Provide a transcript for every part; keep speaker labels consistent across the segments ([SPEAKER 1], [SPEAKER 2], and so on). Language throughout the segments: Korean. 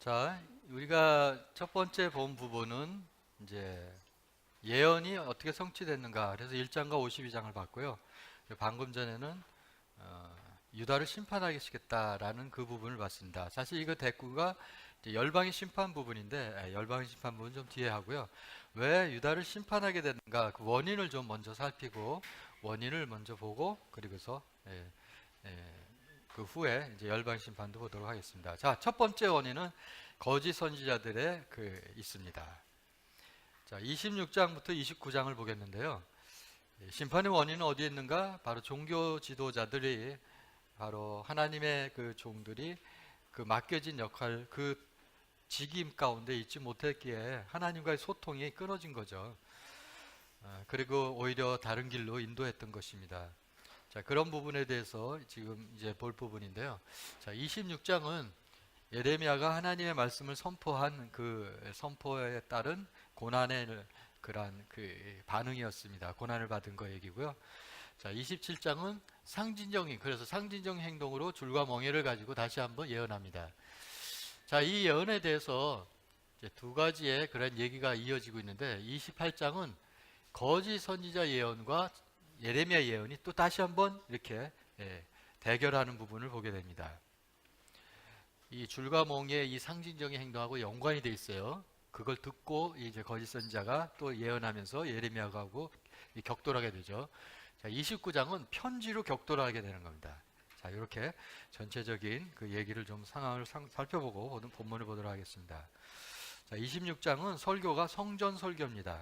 [SPEAKER 1] 자, 우리가 첫 번째 본 부분은 이제 예언이 어떻게 성취됐는가. 그래서 1장과 52장을 봤고요. 방금 전에는 유다를 심판하시겠다라는 그 부분을 봤습니다. 사실 이거 대꾸가 이제 열방의 심판 부분인데 열방의 심판 부분 좀 뒤에 하고요. 왜 유다를 심판하게 됐는가 그 원인을 좀 먼저 살피고 원인을 먼저 보고 그리고서 그 후에 이제 열방 심판도 보도록 하겠습니다. 자, 첫 번째 원인은 거짓 선지자들의 있습니다. 자, 26장부터 29장을 보겠는데요. 심판의 원인은 어디에 있는가? 바로 종교 지도자들이 바로 하나님의 그 종들이 그 맡겨진 역할, 그 직임 가운데 있지 못했기에 하나님과의 소통이 끊어진 거죠. 그리고 오히려 다른 길로 인도했던 것입니다. 자, 그런 부분에 대해서 지금 이제 볼 부분인데요. 자, 26장은 예레미야가 하나님의 말씀을 선포한 그 선포에 따른 고난의 그러한 그 반응이었습니다. 고난을 받은 거 얘기고요. 자, 27장은 상징적인, 그래서 상징적인 행동으로 줄과 멍에를 가지고 다시 한번 예언합니다. 자, 이 예언에 대해서 이제 두 가지의 그런 얘기가 이어지고 있는데 28장은 거짓 선지자 예언과 예레미야 예언이 또 다시 한번 이렇게 대결하는 부분을 보게 됩니다. 이 줄과 멍의 이 상징적인 행동하고 연관이 돼 있어요. 그걸 듣고 이제 거짓 선지자가 또 예언하면서 예레미야하고 격돌하게 되죠. 자, 29장은 편지로 격돌하게 되는 겁니다. 자, 이렇게 전체적인 그 얘기를 좀 상황을 살펴보고 본문을 보도록 하겠습니다. 자, 26장은 설교가 성전 설교입니다.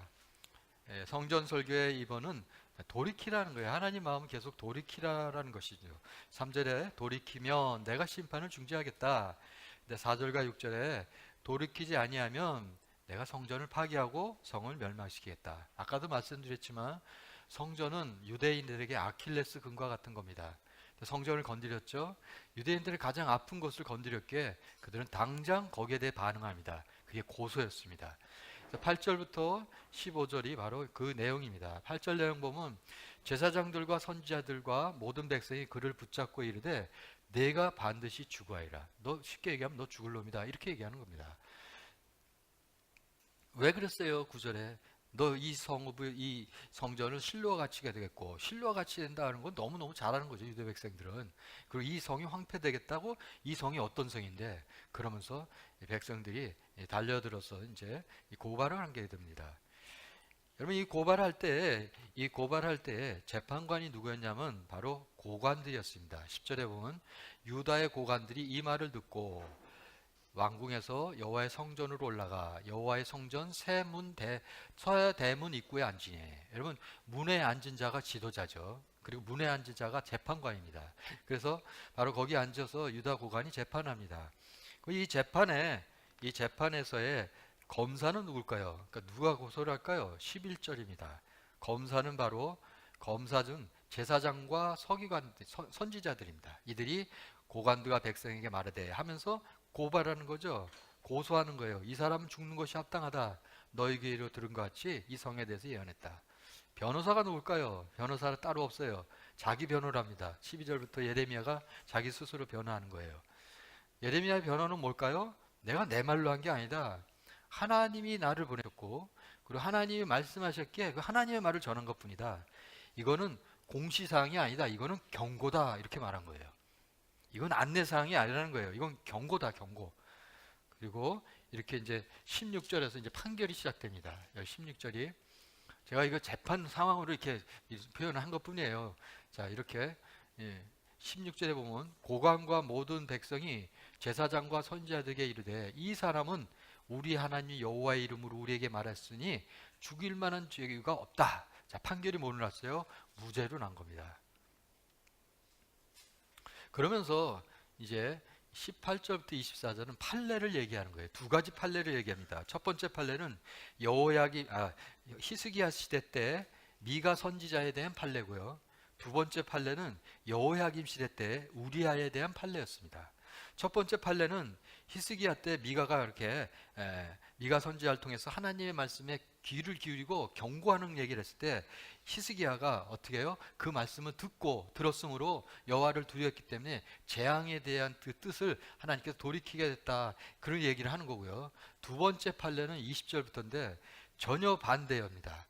[SPEAKER 1] 성전 설교의 이번은 돌이키라는 거예요. 하나님 마음은 계속 돌이키라라는 것이죠. 3절에 돌이키면 내가 심판을 중지하겠다. 근데 4절과 6절에 돌이키지 아니하면 내가 성전을 파괴하고 성을 멸망시키겠다. 아까도 말씀드렸지만 성전은 유대인들에게 아킬레스 근과 같은 겁니다. 성전을 건드렸죠. 유대인들의 가장 아픈 곳을 건드렸기에 그들은 당장 거기에 대해 반응합니다. 그게 고소였습니다. 8절부터 15절이 바로 그 내용입니다. 8절 내용 보면 제사장들과 선지자들과 모든 백성이 그를 붙잡고 이르되 내가 반드시 죽어야이라. 너 쉽게 얘기하면 너 죽을 놈이다. 이렇게 얘기하는 겁니다. 왜 그랬어요? 9절에 너 이 성전을 실로와 같이가 되겠고, 실로와 같이 된다는 건 너무너무 잘하는 거죠, 유대 백성들은. 그리고 이 성이 황폐되겠다고. 이 성이 어떤 성인데, 그러면서 백성들이 달려들어서 이제 고발을 한 게 됩니다. 여러분, 이 고발할 때 재판관이 누구였냐면 바로 고관들이었습니다. 10절에 보면 유다의 고관들이 이 말을 듣고 왕궁에서 여호와의 성전으로 올라가 여호와의 성전 서대문 입구에 앉으니. 여러분, 문에 앉은 자가 지도자죠. 그리고 문에 앉은 자가 재판관입니다. 그래서 바로 거기 앉아서 유다 고관이 재판합니다. 이 재판에서의 검사는 누굴까요? 그러니까 누가 고소를 할까요? 11절입니다. 검사는 바로 검사중 제사장과 서기관 선지자들입니다. 이들이 고관들과 백성에게 말하되 하면서 고발하는 거죠. 고소하는 거예요. 이 사람은 죽는 것이 합당하다. 너희에게 이르 들은 것 같이 이 성에 대해서 예언했다. 변호사가 누굴까요? 변호사는 따로 없어요. 자기 변호를 합니다. 12절부터 예레미야가 자기 스스로 변호하는 거예요. 예레미야의 변호는 뭘까요? 내가 내 말로 한 게 아니다. 하나님이 나를 보냈고, 그리고 하나님이 말씀하셨기에 그 하나님의 말을 전한 것뿐이다. 이거는 공시사항이 아니다. 이거는 경고다. 이렇게 말한 거예요. 이건 안내사항이 아니라는 거예요. 이건 경고다, 경고. 그리고 이렇게 이제 16절에서 이제 판결이 시작됩니다. 16절이 제가 이거 재판 상황으로 이렇게 표현을 한 것 뿐이에요. 자, 이렇게 16절에 보면 고관과 모든 백성이 제사장과 선지자들에게 이르되 이 사람은 우리 하나님 여호와의 이름으로 우리에게 말했으니 죽일 만한 죄가 없다. 자, 판결이 뭐로 났어요? 무죄로 난 겁니다. 그러면서 이제 18절부터 24절은 판례를 얘기하는 거예요. 두 가지 판례를 얘기합니다. 첫 번째 판례는 히스기야 시대 때 미가 선지자에 대한 판례고요. 두 번째 판례는 여호야김 시대 때 우리아에 대한 판례였습니다. 첫 번째 판례는 히스기야 때 미가가 이렇게 미가 선지자를 통해서 하나님의 말씀에 귀를 기울이고 경고하는 얘기를 했을 때 히스기야가 어떻게 해요? 그 말씀을 듣고 들었으므로 여호와를 두려웠기 때문에 재앙에 대한 그 뜻을 하나님께서 돌이키게 됐다. 그런 얘기를 하는 거고요. 두 번째 판례는 20절부터인데 전혀 반대입니다.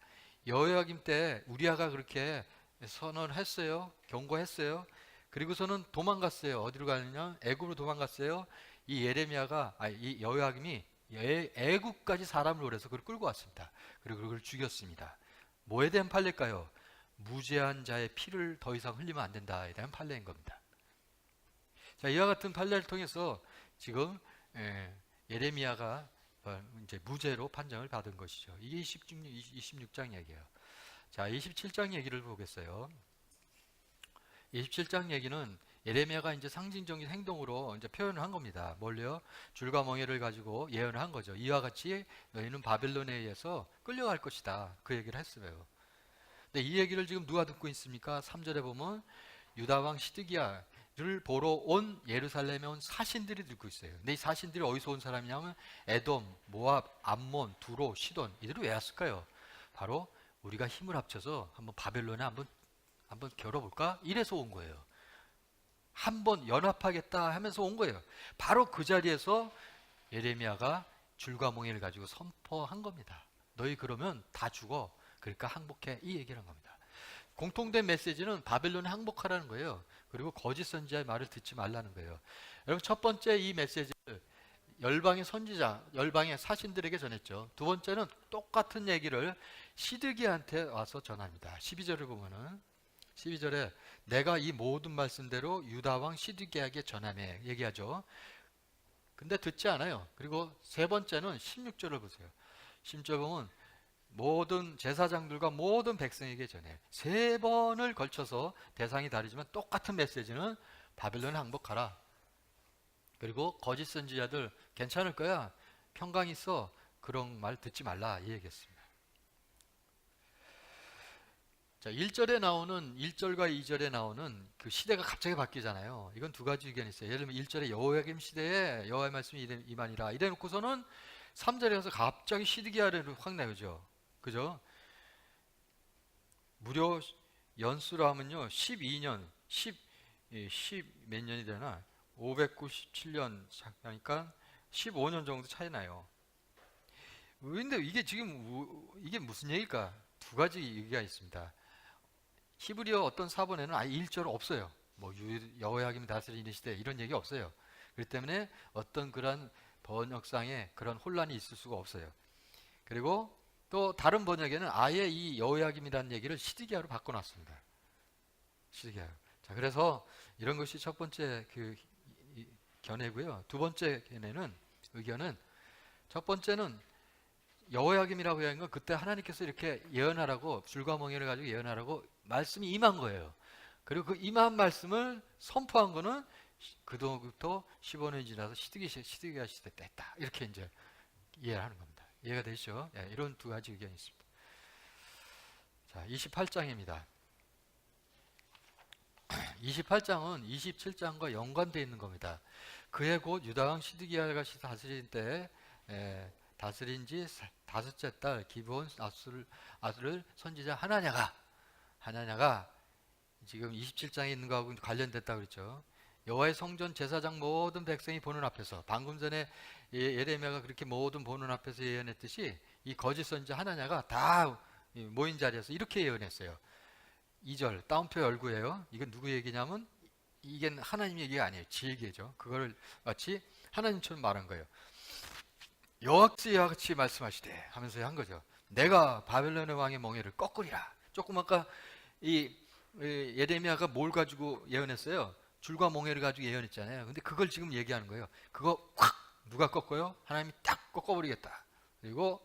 [SPEAKER 1] 여호야김 때 우리아가 그렇게 선언했어요. 경고했어요. 그리고서는 도망갔어요. 어디로 가느냐? 애굽으로 도망갔어요. 이 예레미야가 이 여호야김이 애국까지 사람을 보내서 그걸 끌고 왔습니다. 그리고 그걸 죽였습니다. 뭐에 대한 판례일까요? 무죄한 자의 피를 더 이상 흘리면 안 된다에 대한 판례인 겁니다. 자, 이와 같은 판례를 통해서 지금 예레미야가 이제 무죄로 판정을 받은 것이죠. 이게 26장 얘기예요. 자, 27장 얘기를 보겠어요. 27장 얘기는 예레미야가 이제 상징적인 행동으로 이제 표현을 한 겁니다. 뭘요? 줄과 멍에를 가지고 예언을 한 거죠. 이와 같이 너희는 바벨론에 의해서 끌려갈 것이다. 그 얘기를 했어요. 근데 이 얘기를 지금 누가 듣고 있습니까? 3절에 보면 유다 왕 시드기야를 보러 온 예루살렘에 온 사신들이 듣고 있어요. 근데 이 사신들이 어디서 온 사람이냐면 에돔, 모압, 암몬, 두로, 시돈. 이들이 왜 왔을까요? 바로 우리가 힘을 합쳐서 한번 바벨론에 한번 겨뤄볼까? 이래서 온 거예요. 한번 연합하겠다 하면서 온 거예요. 바로 그 자리에서 예레미야가 줄과 몽이를 가지고 선포한 겁니다. 너희 그러면 다 죽어. 그러니까 항복해. 이 얘기를 한 겁니다. 공통된 메시지는 바벨론에 항복하라는 거예요. 그리고 거짓 선지자의 말을 듣지 말라는 거예요. 여러분, 첫 번째 이 메시지를 열방의 선지자, 열방의 사신들에게 전했죠. 두 번째는 똑같은 얘기를 시드기야한테 와서 전합니다. 12절을 보면은 12절에 내가 이 모든 말씀대로 유다 왕 시드기야에게 전하며 얘기하죠. 근데 듣지 않아요. 그리고 세 번째는 16절을 보세요. 16절 보면 모든 제사장들과 모든 백성에게 전해. 세 번을 걸쳐서 대상이 다르지만 똑같은 메시지는 바벨론에 항복하라. 그리고 거짓 선지자들 괜찮을 거야. 평강 있어. 그런 말 듣지 말라. 이 얘기했습니다. 자, 1절에 나오는 1절과 2절에 나오는 그 시대가 갑자기 바뀌잖아요. 이건 두 가지 의견이 있어요. 예를 들면 1절에 여호야김 시대에 여호와의 말씀이 임하니라 이래 놓고서는 3절에 가서 갑자기 시드기야를 확 내죠. 그죠? 무려 연수로 하면요 12년 10 몇 년이 되나 597년 하니까 15년 정도 차이 나요. 근데 이게 지금 이게 무슨 얘기일까? 두 가지 얘기가 있습니다. 히브리어 어떤 사본에는 아예 1절 없어요. 뭐 여호야김 다스리는 시대 이런 얘기 없어요. 그렇기 때문에 어떤 그런 번역상에 그런 혼란이 있을 수가 없어요. 그리고 또 다른 번역에는 아예 이 여호야김이라는 얘기를 시드기야로 바꿔놨습니다. 시드기야. 자, 그래서 이런 것이 첫 번째 그 견해고요. 두 번째 의견은 첫 번째는 여호야김이라고 하는 건 그때 하나님께서 이렇게 예언하라고 줄과 멍에를 가지고 예언하라고 말씀이 임한 거예요. 그리고 그 임한 말씀을 선포한 거는 그동안부터 15년이 지나서 시드기야 시대 때 했다. 이렇게 이제 이해를 하는 겁니다. 이해가 되시죠? 예, 이런 두 가지 의견이 있습니다. 자, 28장입니다. 28장은 27장과 연관되어 있는 겁니다. 그해 곧 유다왕 시드기야가 다스린 때 다스린 지 다섯째 달 기브온 아수를 선지자 하나냐가 지금 27장에 있는 거하고 관련됐다고 그랬죠. 여호와의 성전 제사장 모든 백성이 보는 앞에서 방금 전에 예레미야가 그렇게 모든 보는 앞에서 예언했듯이 이 거짓 선지자 하나냐가 다 모인 자리에서 이렇게 예언했어요. 2절 따옴표 열구예요. 이건 누구 얘기냐면 이게 하나님 얘기가 아니에요. 지 얘기죠. 그거를 마치 하나님처럼 말한 거예요. 여호와께서 같이 말씀하시되 하면서 한 거죠. 내가 바벨론의 왕의 멍에를 꺾으리라. 조금 아까 이 예레미야가 뭘 가지고 예언했어요? 줄과 멍에를 가지고 예언했잖아요. 근데 그걸 지금 얘기하는 거예요. 그거 확 누가 꺾어요? 하나님이 딱 꺾어버리겠다. 그리고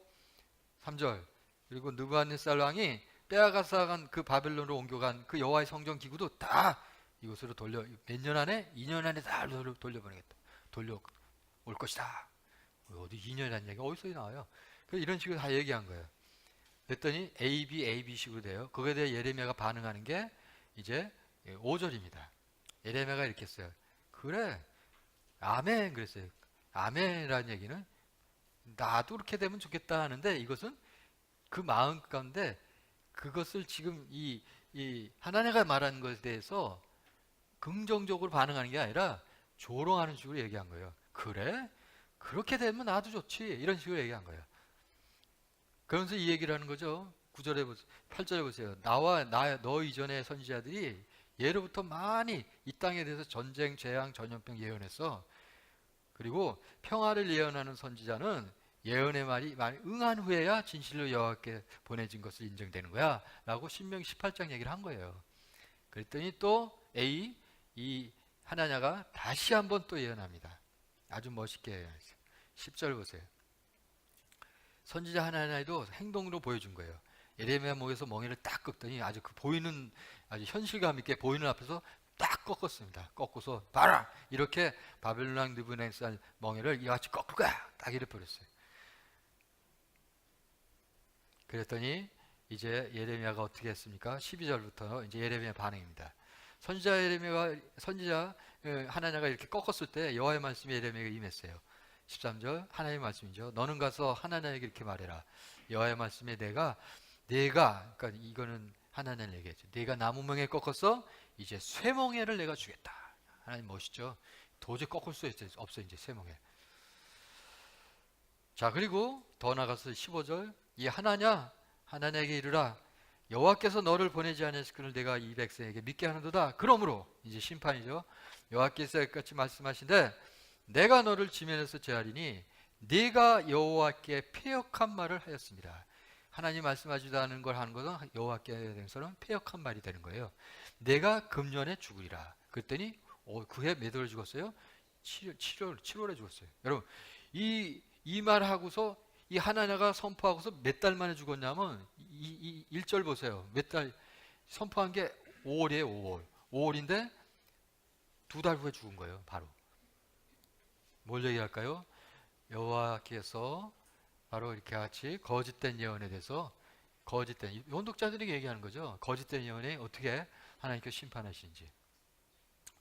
[SPEAKER 1] 3절 그리고 느부갓네살 왕이 빼앗아간 그 바벨론으로 옮겨간 그 여호와의 성전 기구도 다 이곳으로 몇 년 안에? 2년 안에 다 돌려보내겠다. 돌려올 것이다. 어디 2년이라는 얘기가 어디서 나와요? 그래서 이런 식으로 다 얘기한 거예요. 그랬더니 AB식으로 돼요. 그거에 대해 예레미야가 반응하는 게 이제 5절입니다. 예레미야가 이렇게 했어요. 그래, 아멘 그랬어요. 아멘이라는 얘기는 나도 그렇게 되면 좋겠다 하는데 이것은 그 마음 가운데 그것을 지금 이 하나님가 말하는 것에 대해서 긍정적으로 반응하는 게 아니라 조롱하는 식으로 얘기한 거예요. 그래? 그렇게 되면 아주 좋지. 이런 식으로 얘기한 거예요. 그러면서 이 얘기를 하는 거죠. 9절에 보세요. 8절에 보세요. 너 이전의 선지자들이 예로부터 많이 이 땅에 대해서 전쟁, 재앙, 전염병 예언했어. 그리고 평화를 예언하는 선지자는 예언의 말이 응한 후에야 진실로 여호와께 보내진 것을 인정되는 거야 라고 신명기 18장 얘기를 한 거예요. 그랬더니 또 이 하나냐가 다시 한번 또 예언합니다. 아주 멋있게 예언했어요. 10절 보세요. 선지자 하나냐도 행동으로 보여준 거예요. 예레미야 목에서 멍에를 딱 꺾더니 아주 그 보이는, 아주 현실감 있게 보이는 앞에서 딱 꺾었습니다. 꺾고서 봐라! 이렇게 바벨론 왕 느부갓네살 멍에를 이와 같이 꺾을 거야! 딱 이래 버렸어요. 그랬더니 이제 예레미야가 어떻게 했습니까? 12절부터 이제 예레미야 반응입니다. 선지자 하나냐가 이렇게 꺾었을 때 여호와의 말씀이 예레미야에게 임했어요. 13절 하나님의 말씀이죠. 너는 가서 하나냐에게 이렇게 말해라. 여호와의 말씀에 내가 그러니까 이거는 하나냐를 얘기했죠. 내가 나무 멍에 꺾었어. 이제 쇠멍에를 내가 주겠다. 하나님 멋있죠. 도저히 꺾을 수 없어 이제 쇠멍에. 자, 그리고 더 나가서 15절 이 하나냐에게 이르라. 여호와께서 너를 보내지 아니하시거늘 내가 이 백성에게 믿게 하는도다. 그러므로 이제 심판이죠. 여호와께서 같이 말씀하신데 내가 너를 지면에서 제하리니 네가 여호와께 패역한 말을 하였습니다. 하나님 말씀하지도 않은 걸 하는 것은 여호와께 대해서는 패역한 말이 되는 거예요. 내가 금년에 죽으리라. 그랬더니 그해 몇 월에 죽었어요? 7월에 죽었어요. 여러분 이 말하고서 이 하나냐가 선포하고서 몇 달 만에 죽었냐면 이 1절 보세요. 몇 달 선포한 게 5월이에요. 5월. 5월인데 2달 후에 죽은 거예요. 바로. 뭘 얘기할까요? 여호와께서 바로 이렇게 같이 거짓된 예언에 대해서 거짓된 원독자들에게 얘기하는 거죠. 거짓된 예언에 어떻게 하나님께서 심판하시는지.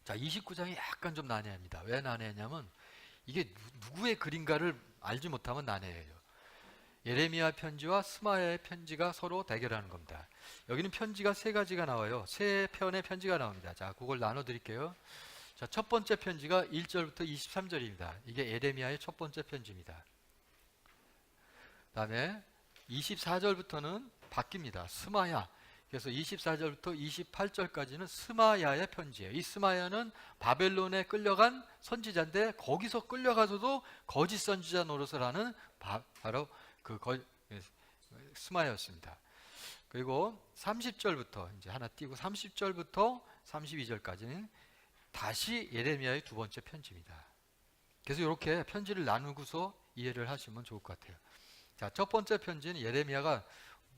[SPEAKER 1] 자, 29장이 약간 좀 난해합니다. 왜 난해했냐면 이게 누구의 글인가를 알지 못하면 난해해요. 예레미야 편지와 스마야의 편지가 서로 대결하는 겁니다. 여기는 편지가 세 가지가 나와요. 세 편의 편지가 나옵니다. 자, 그걸 나눠 드릴게요. 자, 첫 번째 편지가 1절부터 23절입니다. 이게 예레미야의 첫 번째 편지입니다. 그 다음에 24절부터는 바뀝니다. 스마야. 그래서 24절부터 28절까지는 스마야의 편지예요. 이 스마야는 바벨론에 끌려간 선지자인데 거기서 끌려가서도 거짓 선지자 노릇을 하는 바로 스마야였습니다. 그리고 30절부터 이제 하나 띄고 30절부터 32절까지는 다시 예레미야의 두 번째 편지입니다. 그래서 이렇게 편지를 나누고서 이해를 하시면 좋을 것 같아요. 자, 첫 번째 편지는 예레미야가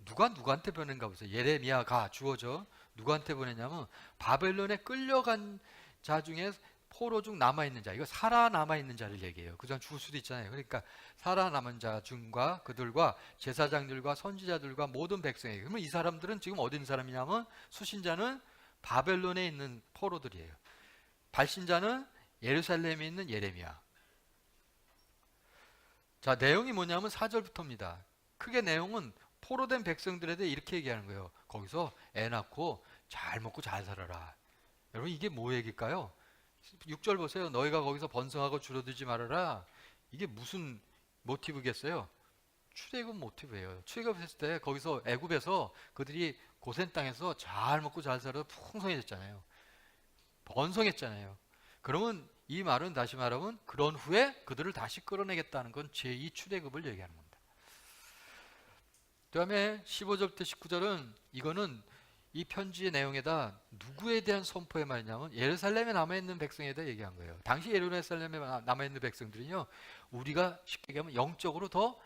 [SPEAKER 1] 누구한테 보낸가 보세요. 예레미야가 주어져 누구한테 보내냐면 바벨론에 끌려간 자 중에 포로 중 남아있는 자, 이거 살아남아있는 자를 얘기해요. 그 전 죽을 수도 있잖아요. 그러니까 살아남은 자 중과 그들과 제사장들과 선지자들과 모든 백성에게. 그러면 이 사람들은 지금 어디 있는 사람이냐면 수신자는 바벨론에 있는 포로들이에요. 발신자는 예루살렘에 있는 예레미야. 자, 내용이 뭐냐면 4절부터입니다. 크게 내용은 포로된 백성들에 대해 이렇게 얘기하는 거예요. 거기서 애 낳고 잘 먹고 잘 살아라. 여러분 이게 뭐 얘기일까요? 6절 보세요. 너희가 거기서 번성하고 줄어들지 말아라. 이게 무슨 모티브겠어요? 출애굽 모티브예요. 출애굽했을 때 거기서 애굽에서 그들이 고센 땅에서 잘 먹고 잘 살아서 풍성해졌잖아요. 번성했잖아요. 그러면 이 말은 다시 말하면 그런 후에 그들을 다시 끌어내겠다는 건 제2 출애굽을 얘기하는 겁니다. 그 다음에 15절부터 19절은 이거는 이 편지의 내용에다 누구에 대한 선포의 말이냐면 예루살렘에 남아있는 백성에 대해 얘기한 거예요. 당시 예루살렘에 남아있는 백성들은요, 우리가 쉽게 얘기하면 영적으로 더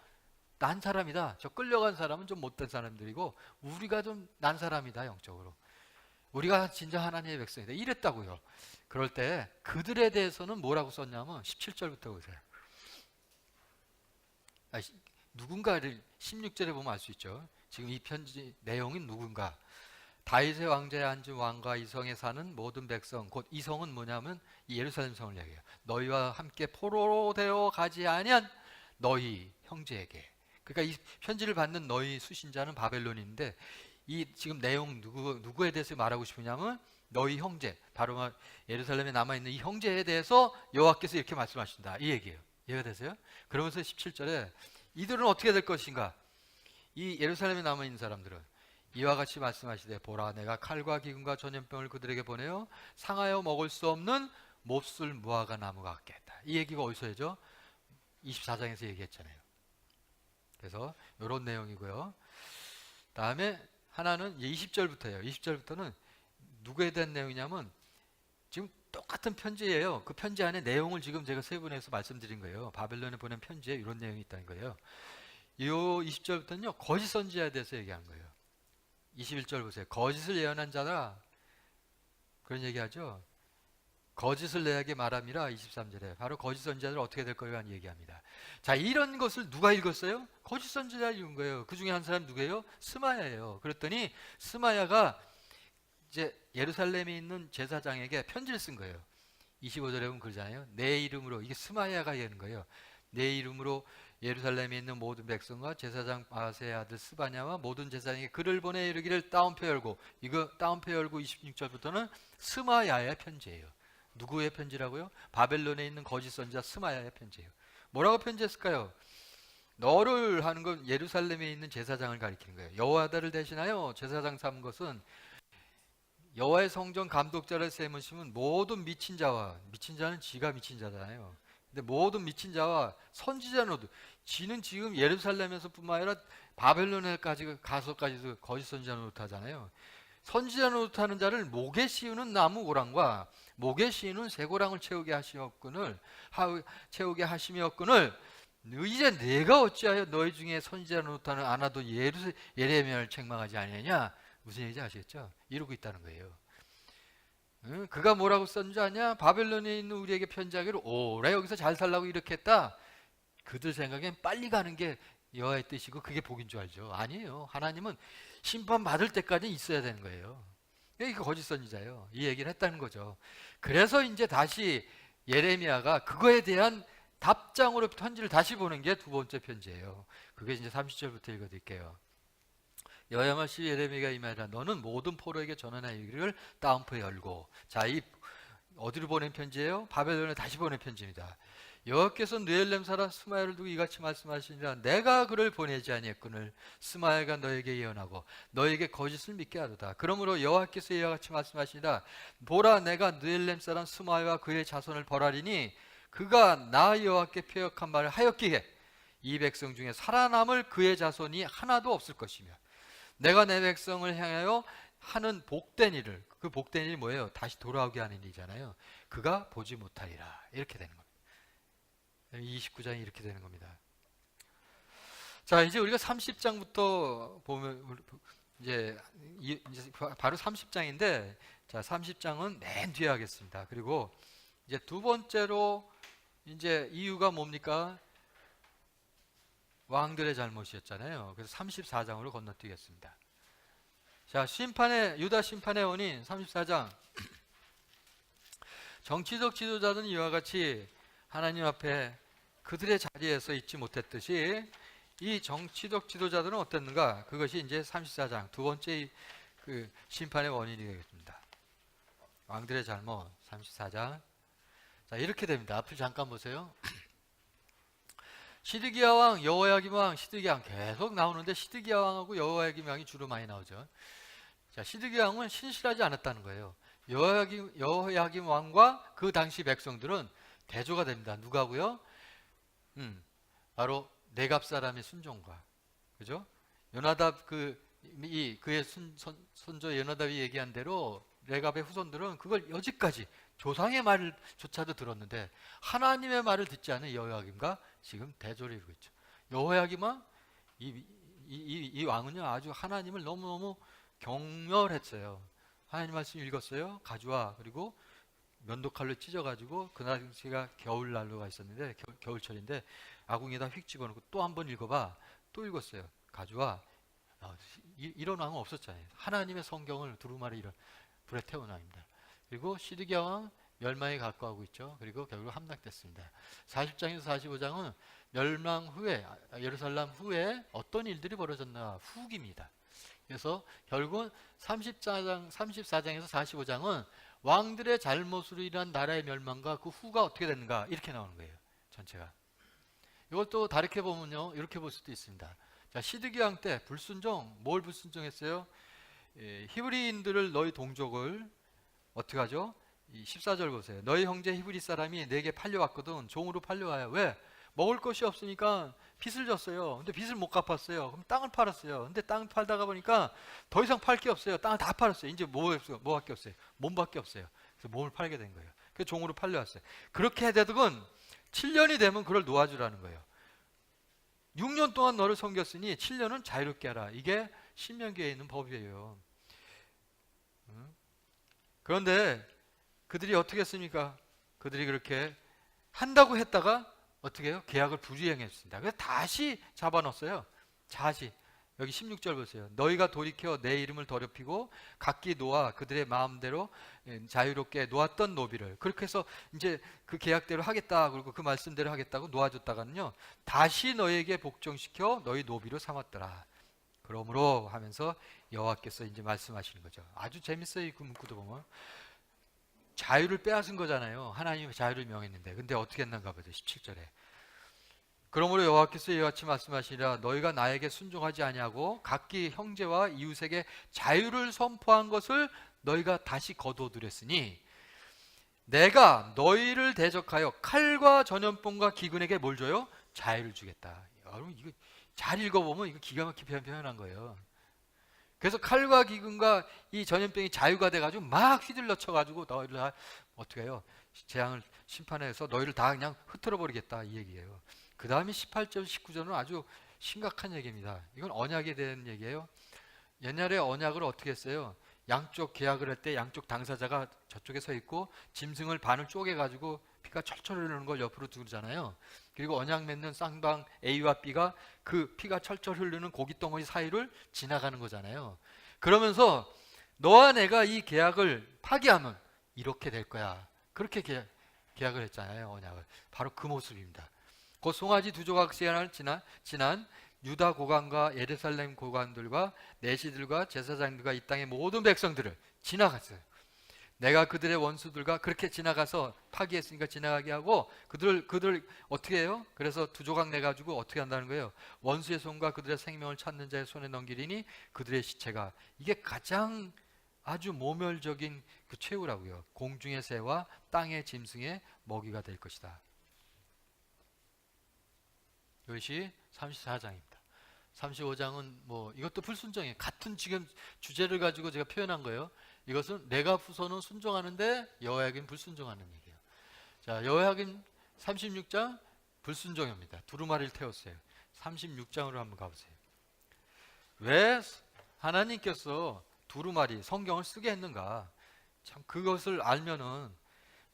[SPEAKER 1] 난 사람이다. 저 끌려간 사람은 좀 못된 사람들이고 우리가 좀 난 사람이다. 영적으로. 우리가 진짜 하나님의 백성이다. 이랬다고요. 그럴 때 그들에 대해서는 뭐라고 썼냐면 17절부터 보세요. 누군가를 16절에 보면 알 수 있죠. 지금 이 편지 내용은 누군가. 다윗의 왕자에 앉은 왕과 이성에 사는 모든 백성, 곧 이성은 뭐냐면 이 예루살렘 성을 얘기해요. 너희와 함께 포로로 되어 가지 아니한 너희 형제에게. 그러니까 이 편지를 받는 너희 수신자는 바벨론인데 이 지금 내용 누구에 대해서 말하고 싶으냐면 너희 형제, 바로 예루살렘에 남아있는 이 형제에 대해서 여호와께서 이렇게 말씀하신다 이 얘기예요. 이해가 되세요? 그러면서 17절에 이들은 어떻게 될 것인가? 이 예루살렘에 남아있는 사람들은 이와 같이 말씀하시되 보라 내가 칼과 기근과 전염병을 그들에게 보내어 상하여 먹을 수 없는 몹쓸 무화과 나무가 같게 했다. 이 얘기가 어디서 해죠? 24장에서 얘기했잖아요. 그래서 이런 내용이고요. 다음에 하나는 20절부터예요. 20절부터는 누구에 대한 내용이냐면 지금 똑같은 편지예요. 그 편지 안에 내용을 지금 제가 세분해서 말씀드린 거예요. 바벨론에 보낸 편지에 이런 내용이 있다는 거예요. 이 20절부터는요 거짓 선지자에 대해서 얘기하는 거예요. 21절 보세요. 거짓을 예언한 자라 그런 얘기하죠. 거짓을 내게 말함이라 23절에 바로 거짓 선지자들 어떻게 될 거라고 얘기합니다. 자, 이런 것을 누가 읽었어요? 거짓 선지자가 읽은 거예요. 그 중에 한 사람 누구예요? 스마야예요. 그랬더니 스마야가 이제 예루살렘에 있는 제사장에게 편지를 쓴 거예요. 25절에 보면 그러잖아요. 내 이름으로, 이게 스마야가 얘기하는 거예요. 내 이름으로 예루살렘에 있는 모든 백성과 제사장 바세의 아들 스바냐와 모든 제사장에게 글을 보내 이르기를 따옴표 열고, 이거 따옴표 열고 26절부터는 스마야의 편지예요. 누구의 편지라고요? 바벨론에 있는 거짓 선지자 스마야의 편지예요. 뭐라고 편지했을까요? 너를 하는 건 예루살렘에 있는 제사장을 가리키는 거예요. 여호와다를 대신하여 제사장 삼은 것은 여호와의 성전 감독자를 세우시면 모든 미친 자와, 미친 자는 지가 미친 자잖아요. 근데 모든 미친 자와 선지자노도, 지는 지금 예루살렘에서 뿐만 아니라 바벨론에까지 가서까지도 거짓 선지자 노릇하잖아요. 선지자 노릇하는 자를 목에 씌우는 나무 고랑과 목에 씌우는 쇠고랑을 채우게 하시미었거늘 이제 내가 어찌하여 너희 중에 선지자 노릇하는 아나도 예레미야를 책망하지 아니하냐. 무슨 얘기인지 아시겠죠? 이러고 있다는 거예요. 응? 그가 뭐라고 썼는지 아냐? 바벨론에 있는 우리에게 편지하기를 오래 여기서 잘 살라고 이렇게 했다. 그들 생각엔 빨리 가는 게 여호와의 뜻이고 그게 복인 줄 알죠. 아니에요. 하나님은 심판받을 때까지 있어야 되는 거예요. 이게 거짓 선지자예요. 이 얘기를 했다는 거죠. 그래서 이제 다시 예레미야가 그거에 대한 답장으로 편지를 다시 보는 게 두 번째 편지예요. 그게 이제 30절부터 읽어드릴게요. 여호와시 예레미야가 이말이라 너는 모든 포로에게 전하이기를 따옴표 열고. 자, 이 어디로 보낸 편지예요? 바벨론에 다시 보낸 편지입니다. 여호와께서 느헬렘 사람 스마야를 두고 이같이 말씀하시니라 내가 그를 보내지 아니했거늘 스마야가 너에게 예언하고 너에게 거짓을 믿게 하도다. 그러므로 여호와께서 이와 같이 말씀하시니라 보라 내가 느헬렘 사람 스마야와 그의 자손을 벌하리니 그가 나 여호와께 표역한 말을 하였기에 이 백성 중에 살아남을 그의 자손이 하나도 없을 것이며 내가 내 백성을 향하여 하는 복된 일을, 그 복된 일이 뭐예요? 다시 돌아오게 하는 일이잖아요. 그가 보지 못하리라. 이렇게 되는 겁니다. 29장이 이렇게 되는 겁니다. 자, 이제 우리가 30장부터 보면 이제 바로 30장인데, 자, 30장은 맨 뒤에 하겠습니다. 그리고 이제 두 번째로 이제 이유가 뭡니까? 왕들의 잘못이었잖아요. 그래서 34장으로 건너뛰겠습니다. 자, 유다 심판의 원인 34장. 정치적 지도자들은 이와 같이 하나님 앞에 그들의 자리에서 있지 못했듯이 이 정치적 지도자들은 어땠는가? 그것이 이제 34장 두 번째 그 심판의 원인이 되겠습니다. 왕들의 잘못 34장. 자, 이렇게 됩니다. 앞을 잠깐 보세요. 시드기야 왕, 여호야김 왕, 시드기야 왕 계속 나오는데 시드기야 왕하고 여호야김 왕이 주로 많이 나오죠. 자, 시드기야 왕은 신실하지 않았다는 거예요. 여호야김 왕과 그 당시 백성들은 대조가 됩니다. 누가고요? 바로 네갑 사람의 순종과, 그죠? 요나답 그의 손조 요나답이 얘기한 대로 네갑의 후손들은 그걸 여지까지 조상의 말조차도 들었는데 하나님의 말을 듣지 않은 여호야김과 지금 대조를 이루고 있죠. 여호야김은 이 왕은요 아주 하나님을 너무너무 경멸했어요. 하나님 말씀 읽었어요. 가져와. 그리고 면도칼로 찢어가지고 그날 제가 겨울날로가 있었는데 겨울철인데 아궁이에다 휙 집어넣고 또 한 번 읽어봐. 또 읽었어요. 가져와. 이런 왕은 없었잖아요. 하나님의 성경을 두루마리 이런 불에 태운 왕입니다. 그리고 시드기야 왕 멸망에 가까워하고 있죠. 그리고 결국 함락됐습니다. 40장에서 45장은 멸망 후에 예루살렘 후에 어떤 일들이 벌어졌나 후기입니다. 그래서 결국은 34장에서 45장은 왕들의 잘못으로 인한 나라의 멸망과 그 후가 어떻게 됐는가 이렇게 나오는 거예요. 전체가. 이것도 다르게 보면요, 이렇게 볼 수도 있습니다. 자, 시드기 왕 때 불순종, 뭘 불순종했어요? 히브리인들을, 너희 동족을 어떻게 하죠? 이 14절 보세요. 너희 형제 히브리 사람이 내게 팔려왔거든. 종으로 팔려와요. 왜? 먹을 것이 없으니까 빚을 졌어요. 근데 빚을 못 갚았어요. 그럼 땅을 팔았어요. 근데 땅 팔다가 보니까 더 이상 팔 게 없어요. 땅을 다 팔았어요. 이제 뭐밖에 없어요? 몸밖에 없어요. 그래서 몸을 팔게 된 거예요. 그래서 종으로 팔려왔어요. 그렇게 되든 7년이 되면 그걸 놓아주라는 거예요. 6년 동안 너를 섬겼으니 7년은 자유롭게 하라. 이게 신명기에 있는 법이에요. 그런데 그들이 어떻게 했습니까? 그들이 그렇게 한다고 했다가 어떻게 해요? 계약을 불이행했습니다. 그래서 다시 잡아넣었어요. 다시. 여기 16절 보세요. 너희가 돌이켜 내 이름을 더럽히고 각기 놓아 그들의 마음대로 자유롭게 놓았던 노비를, 그렇게 해서 이제 그 계약대로 하겠다, 그리고 그 말씀대로 하겠다고 놓아줬다가는요, 다시 너희에게 복종시켜 너희 노비로 삼았더라. 그러므로 하면서 여호와께서 이제 말씀하시는 거죠. 아주 재밌어요. 이 문구도 보면 자유를 빼앗은 거잖아요. 하나님이 자유를 명했는데. 근데 어떻게 했는가 보죠. 17절에. 그러므로 여호와께서 이와 같이 말씀하시리라. 너희가 나에게 순종하지 아니하고 각기 형제와 이웃에게 자유를 선포한 것을 너희가 다시 거두어들였으니 내가 너희를 대적하여 칼과 전염병과 기근에게 뭘 줘요? 자유를 주겠다. 여러분 이거 잘 읽어보면 이거 기가 막히게 표현한 거예요. 그래서 칼과 기근과 이 전염병이 자유가 돼가지고 막 휘둘러 쳐가지고 너희를 다 어떻게 해요? 재앙을 심판해서 너희를 다 그냥 흩어져 버리겠다, 이 얘기예요. 그 다음에 18절 19절은 아주 심각한 얘기입니다. 이건 언약에 대한 얘기예요. 옛날에 언약을 어떻게 했어요? 양쪽 계약을 할 때 양쪽 당사자가 저쪽에 서 있고 짐승을 반을 쪼개가지고 피가 철철 흐르는 걸 옆으로 두잖아요. 그리고 언약 맺는 쌍방 A와 B가 그 피가 철철 흐르는 고기 덩어리 사이를 지나가는 거잖아요. 그러면서 너와 내가 이 계약을 파기하면 이렇게 될 거야. 그렇게 계약을 했잖아요. 언약을. 바로 그 모습입니다. 그 송아지 두 조각 시간을 지난 유다 고관과 예루살렘 고관들과 내시들과 제사장들과 이 땅의 모든 백성들을 지나갔어요. 내가 그들의 원수들과 그렇게 지나가서 파기했으니까 지나가게 하고 그들 어떻게 해요? 그래서 두 조각 내가지고 어떻게 한다는 거예요? 원수의 손과 그들의 생명을 찾는 자의 손에 넘기리니 그들의 시체가, 이게 가장 아주 모멸적인 그 최후라고요. 공중의 새와 땅의 짐승의 먹이가 될 것이다. 이것이 34장입니다. 35장은 뭐 이것도 불순종이에요. 같은 지금 주제를 가지고 제가 표현한 거예요. 이것은 내가 후손은 순종하는데 여호야긴 불순종하는 얘기예요. 자, 여호야긴 36장 불순종입니다. 두루마리를 태웠어요. 36장으로 한번 가보세요. 왜 하나님께서 두루마리 성경을 쓰게 했는가? 참 그것을 알면은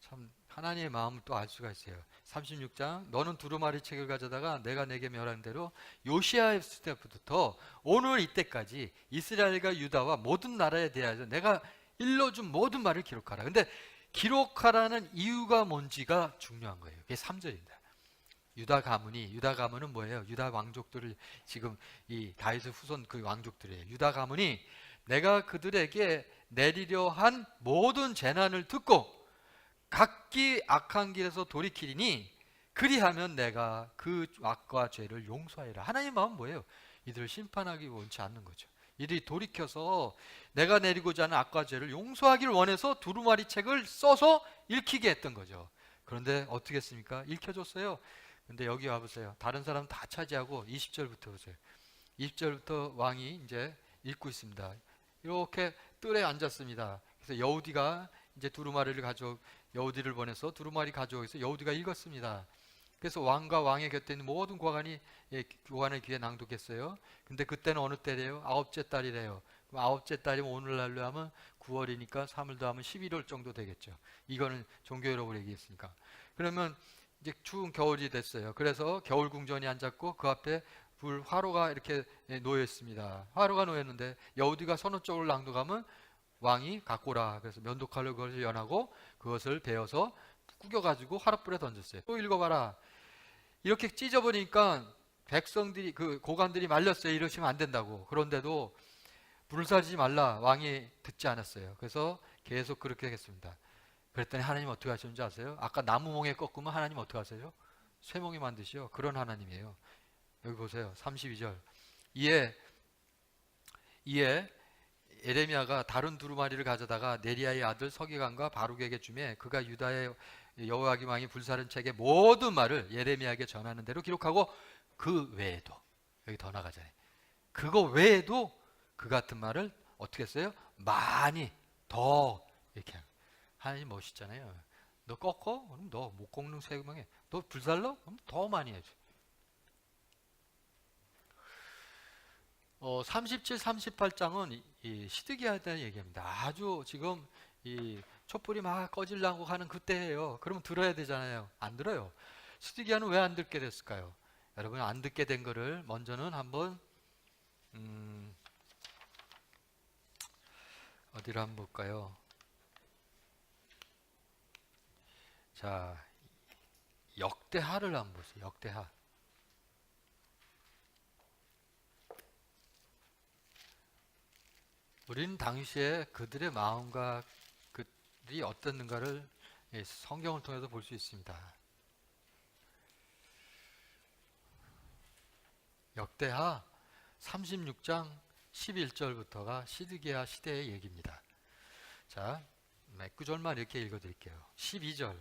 [SPEAKER 1] 참 하나님의 마음을 또 알 수가 있어요. 36장 너는 두루마리 책을 가져다가 내가 내게 멸한 대로 요시야 때부터 오늘 이때까지 이스라엘과 유다와 모든 나라에 대하여 내가 일러준 모든 말을 기록하라. 근데 기록하라는 이유가 뭔지가 중요한 거예요. 그게 3절입니다. 유다 가문은 뭐예요? 유다 왕족들을 지금 이 다윗의 후손 그 왕족들이에요. 유다 가문이 내가 그들에게 내리려 한 모든 재난을 듣고 각기 악한 길에서 돌이키리니 그리하면 내가 그 악과 죄를 용서하리라. 하나님의 마음은 뭐예요? 이들을 심판하기 원치 않는 거죠. 이들이 돌이켜서 내가 내리고자 하는 악과 죄를 용서하기를 원해서 두루마리 책을 써서 읽히게 했던 거죠. 그런데 어떻게 했습니까? 읽혀줬어요. 근데 여기 와보세요. 다른 사람 다 차지하고 20절부터 보세요. 20절부터 왕이 이제 읽고 있습니다. 이렇게 뜰에 앉았습니다. 그래서 여우디가 이제 여우디를 보내서 두루마리 가져오고 있어 여우디가 읽었습니다. 그래서 왕과 왕의 곁에 있는 모든 고관의 귀에 낭독했어요. 근데 그때는 어느 때래요? 9째 달이래요. 그럼 9째 달이면 오늘날로 하면 9월이니까 3일 더하면 11월 정도 되겠죠. 이거는 종교 여러분 얘기했으니까. 그러면 이제 추운 겨울이 됐어요. 그래서 겨울 궁전이 앉았고 그 앞에 화로가 이렇게 놓여 있습니다. 화로가 놓였는데 여우디가 서너 쪽을 낭독하면 왕이 갖고 오라. 그래서 면도칼로 그것을 연하고 그것을 베어서 구겨가지고 화롯불에 던졌어요. 또 읽어봐라. 이렇게 찢어버리니까 백성들이 그 고관들이 말렸어요. 이러시면 안 된다고. 그런데도 불을 살리지 말라. 왕이 듣지 않았어요. 그래서 계속 그렇게 하겠습니다. 그랬더니 하나님 어떻게 하셨는지 아세요? 아까 나무 몽에 꺾으면 하나님 어떻게 하세요? 쇠몽이 만드시오. 그런 하나님이에요. 여기 보세요. 32절. 이에 예레미야가 다른 두루마리를 가져다가 네리야의 아들 서기관과 바룩에게 주매 그가 유다의 여호야김 왕이 불사른 책의 모든 말을 예레미야에게 전하는 대로 기록하고 그 외에도, 여기 더 나가잖아요. 그거 외에도 그 같은 말을 어떻게 했어요? 많이 더 이렇게 하나님 멋있잖아요. 너 꺾어? 그럼 너 못 꺾는 세금에 너 불살러? 그럼 더 많이 해줘. 37, 38장은 이 시드기야에 대한 얘기입니다. 아주 지금 이 촛불이 막 꺼지려고 하는 그때예요. 그러면 들어야 되잖아요. 안 들어요. 시드기야는 왜 안 듣게 됐을까요? 여러분, 안 듣게 된 거를 먼저는 한번 어디로 한번 볼까요? 자, 역대하를 한번 보세요. 역대하. 우리는 당시에 그들의 마음과 그들이 어땠는가를 성경을 통해서 볼 수 있습니다. 역대하 36장 11절부터가 시드기야 시대의 얘기입니다. 자, 몇 구절만 이렇게 읽어드릴게요. 12절.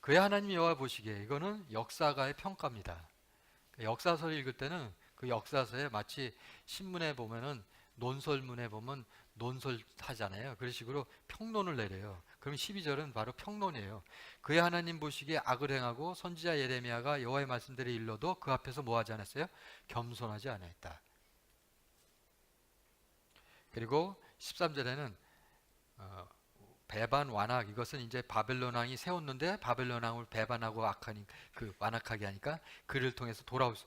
[SPEAKER 1] 그의 하나님 여호와 보시기에, 이거는 역사가의 평가입니다. 역사서를 읽을 때는 그 역사서에 마치 신문에 보면은 논설문에 보면 논설하잖아요. 그런 식으로 평론을 내려요. 그럼 12절은 바로 평론이에요. 그의 하나님 보시기에 악을 행하고 선지자 예레미야가 여호와의 말씀대로 일러도 그 앞에서 뭐 하지 않았어요? 겸손하지 않았다. 그리고 13절에는 배반 완악, 이것은 이제 바벨론 왕이 세웠는데 바벨론 왕을 배반하고 악하니 그 완악하게 하니까 그를 통해서 돌아올 수,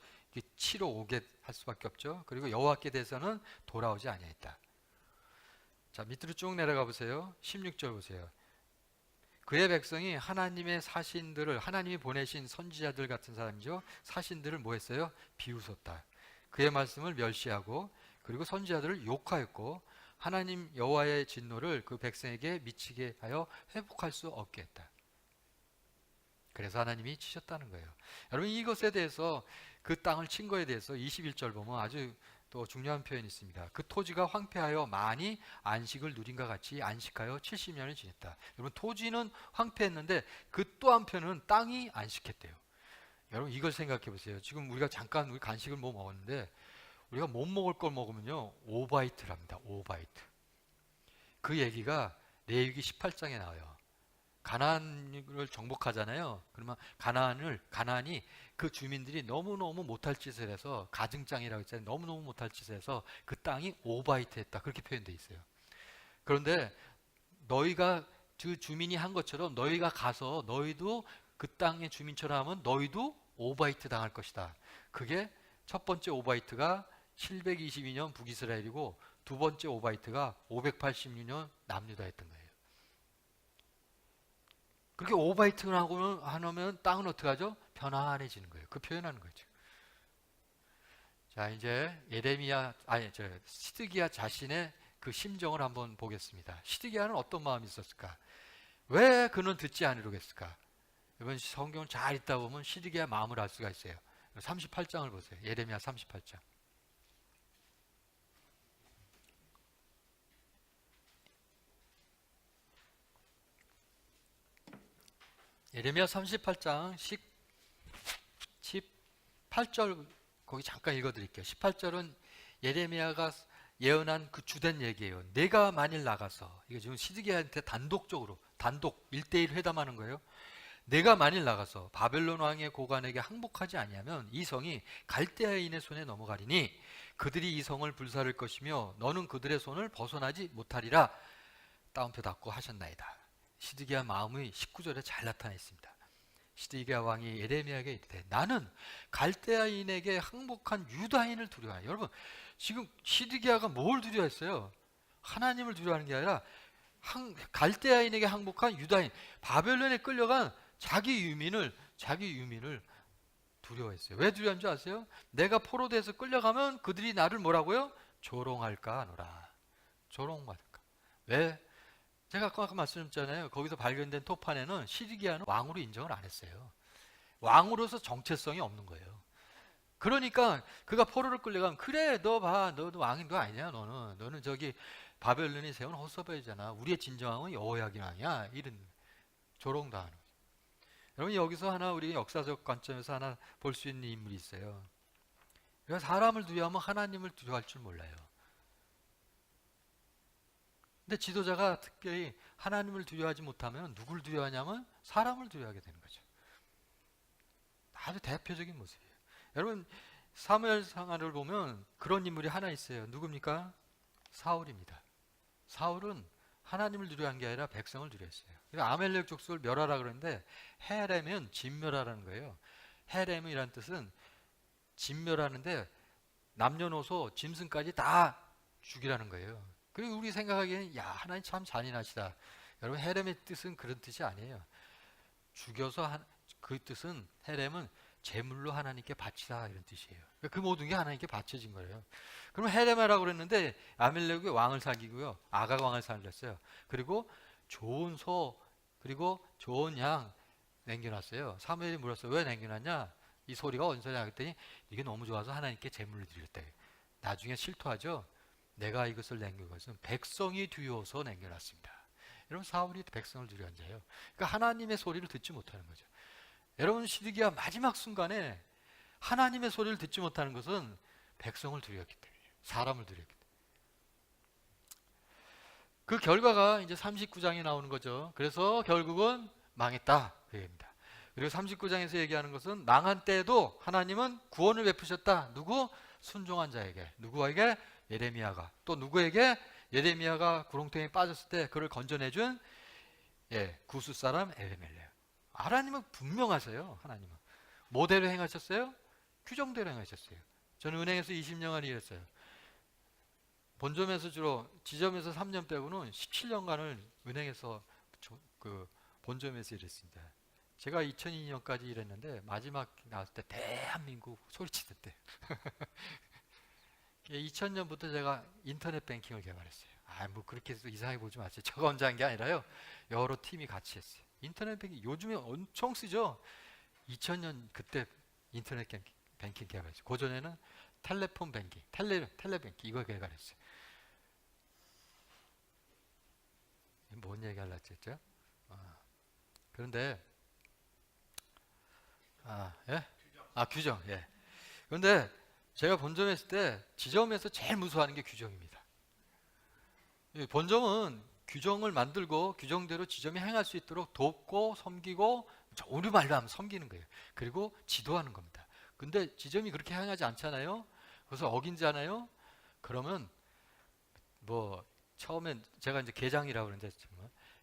[SPEAKER 1] 치러 오게 할 수밖에 없죠. 그리고 여호와께 대해서는 돌아오지 아니했다. 자, 밑으로 쭉 내려가 보세요. 16절 보세요. 그의 백성이 하나님의 사신들을, 하나님이 보내신 선지자들 같은 사람이죠. 사신들을 뭐 했어요? 비웃었다. 그의 말씀을 멸시하고 그리고 선지자들을 욕하였고 하나님 여호와의 진노를 그 백성에게 미치게 하여 회복할 수 없게 했다. 그래서 하나님이 치셨다는 거예요. 여러분, 이것에 대해서, 그 땅을 친 거에 대해서 21절 보면 아주 또 중요한 표현이 있습니다. 그 토지가 황폐하여 많이 안식을 누린과 같이 안식하여 70년을 지냈다. 여러분, 토지는 황폐했는데 그 또 한편은 땅이 안식했대요. 여러분, 이걸 생각해 보세요. 지금 우리가 잠깐 우리 간식을 뭐 먹었는데 우리가 못 먹을 걸 먹으면요 5바이트랍니다. 5바이트. 그 얘기가 레위기 18장에 나와요. 가나안을 정복하잖아요. 그러면 가나안이 그 주민들이 너무너무 못할 짓을 해서, 가증장이라고 했잖아요. 너무너무 못할 짓을 해서 그 땅이 5바이트 했다. 그렇게 표현되어 있어요. 그런데 너희가 그 주민이 한 것처럼 너희가 가서 너희도 그 땅의 주민처럼 하면 너희도 5바이트 당할 것이다. 그게 첫 번째 5바이트가 722년 북이스라엘이고 두 번째 5바이트가 586년 남유다였던 거예요. 그렇게 5바이트를 하면 땅은 어떻게 하죠? 편안해지는 거예요. 그 표현하는 거죠. 자, 이제 시드기야 자신의 그 심정을 한번 보겠습니다. 시드기야는 어떤 마음이 있었을까? 왜 그는 듣지 않으려고 했을까? 이번 성경을 잘 읽다 보면 시드기야 마음을 알 수가 있어요. 38장을 보세요. 예레미야 38장. 예레미야 38장 18절 거기 잠깐 읽어드릴게요. 18절은 예레미야가 예언한 그 주된 얘기예요. 내가 만일 나가서, 이게 지금 시드기야한테 단독 1대1 회담하는 거예요. 내가 만일 나가서 바벨론 왕의 고관에게 항복하지 아니하면 이 성이 갈대아인의 손에 넘어가리니 그들이 이 성을 불사를 것이며 너는 그들의 손을 벗어나지 못하리라. 따옴표 닫고 하셨나이다. 시드기야 마음이 19절에 잘 나타나 있습니다. 시드기야 왕이 예레미야에게 이르되 나는 갈대아인에게 항복한 유다인을 두려워하여. 여러분, 지금 시드기야가 뭘 두려워했어요? 하나님을 두려워하는 게 아니라 갈대아인에게 항복한 유다인, 바벨론에 끌려간 자기 유민을 두려워했어요. 왜 두려워한 줄 아세요? 내가 포로돼서 끌려가면 그들이 나를 뭐라고요? 조롱할까 하노라. 조롱받을까? 왜? 제가 아까 말씀드렸잖아요. 거기서 발견된 토판에는 시드기야는 왕으로 인정을 안 했어요. 왕으로서 정체성이 없는 거예요. 그러니까 그가 포로를 끌려가면, 그래 너 봐, 너도 왕인 거 아니냐, 너는 저기 바벨론이 세운 헛서버이잖아, 우리의 진정왕은 여호야긴 왕이야, 이런 조롱당하는 거죠. 여러분, 여기서 하나 우리 역사적 관점에서 하나 볼 수 있는 인물이 있어요. 그러니까 사람을 두려워하면 하나님을 두려워할 줄 몰라요. 근데 지도자가 특별히 하나님을 두려워하지 못하면 누굴 두려워하냐면 사람을 두려워하게 되는 거죠. 아주 대표적인 모습이에요. 여러분, 사무엘상하를 보면 그런 인물이 하나 있어요. 누굽니까? 사울입니다. 사울은 하나님을 두려워한 게 아니라 백성을 두려워했어요. 그러니까 아멜렉 족속을 멸하라 그러는데, 헤렘은 진멸하라는 거예요. 헤렘이란 뜻은 진멸하는데 남녀노소 짐승까지 다 죽이라는 거예요. 그리고 우리 생각하기에는 야, 하나님 참 잔인하시다. 여러분, 헤렘의 뜻은 그런 뜻이 아니에요. 죽여서 그 뜻은, 헤렘은 제물로 하나님께 바치다, 이런 뜻이에요. 그 모든 게 하나님께 바쳐진 거예요. 그럼 헤레마라고 그랬는데 아멜렉이 왕을 사귀고요, 아각 왕을 살렸어요. 그리고 좋은 소, 그리고 좋은 양 남겨놨어요. 사무엘이 물었어요. 왜 남겨놨냐? 이 소리가 어디서냐 했더니 이게 너무 좋아서 하나님께 제물을 드렸대. 나중에 실토하죠. 내가 이것을 남긴 것은 백성이 두려워서 남겨놨습니다. 여러분, 사울이 백성을 두려워한 자예요. 그러니까 하나님의 소리를 듣지 못하는 거죠. 여러분, 시드기야 마지막 순간에 하나님의 소리를 듣지 못하는 것은 백성을 두려웠기 때문이에요. 사람을 두려웠기 때문에. 그 결과가 이제 39장에 나오는 거죠. 그래서 결국은 망했다, 그 얘기입니다. 그리고 39장에서 얘기하는 것은 망한 때에도 하나님은 구원을 베푸셨다. 누구? 순종한 자에게. 누구에게? 예레미야가. 또 누구에게? 예레미야가 구렁텅이에 빠졌을 때 그를 건져내준 구스 사람 엘레멜레. 하나님은 분명하세요. 하나님은 뭐대로 행하셨어요? 규정대로 행하셨어요. 저는 은행에서 20년간 일했어요. 본점에서 주로, 지점에서 3년 빼고는 17년간을 은행에서 그 본점에서 일했습니다. 제가 2002년까지 일했는데 마지막 나왔을 때 대한민국 소리치던 때 2000년부터 제가 인터넷 뱅킹을 개발했어요. 뭐 그렇게 해서 이상하게 보지 마세요. 제가 혼자 한 게 아니라요, 여러 팀이 같이 했어요. 인터넷 뱅킹 요즘에 엄청 쓰죠. 2000년 그때 인터넷 뱅킹 개발했어요. 그전에는 텔레폰 뱅킹, 텔레뱅킹 이거 개발했어요. 뭔 얘기 하려고 했죠? 그런데 예? 규정. 예. 그런데 제가 본점에 있을 때 지점에서 제일 무서워하는 게 규정입니다. 본점은 규정을 만들고 규정대로 지점이 행할 수 있도록 돕고 섬기고, 우리 말로 하면 섬기는 거예요. 그리고 지도하는 겁니다. 근데 지점이 그렇게 행하지 않잖아요. 그래서 어긴잖아요. 그러면 뭐 처음엔 제가 이제 계장이라고 그러는데,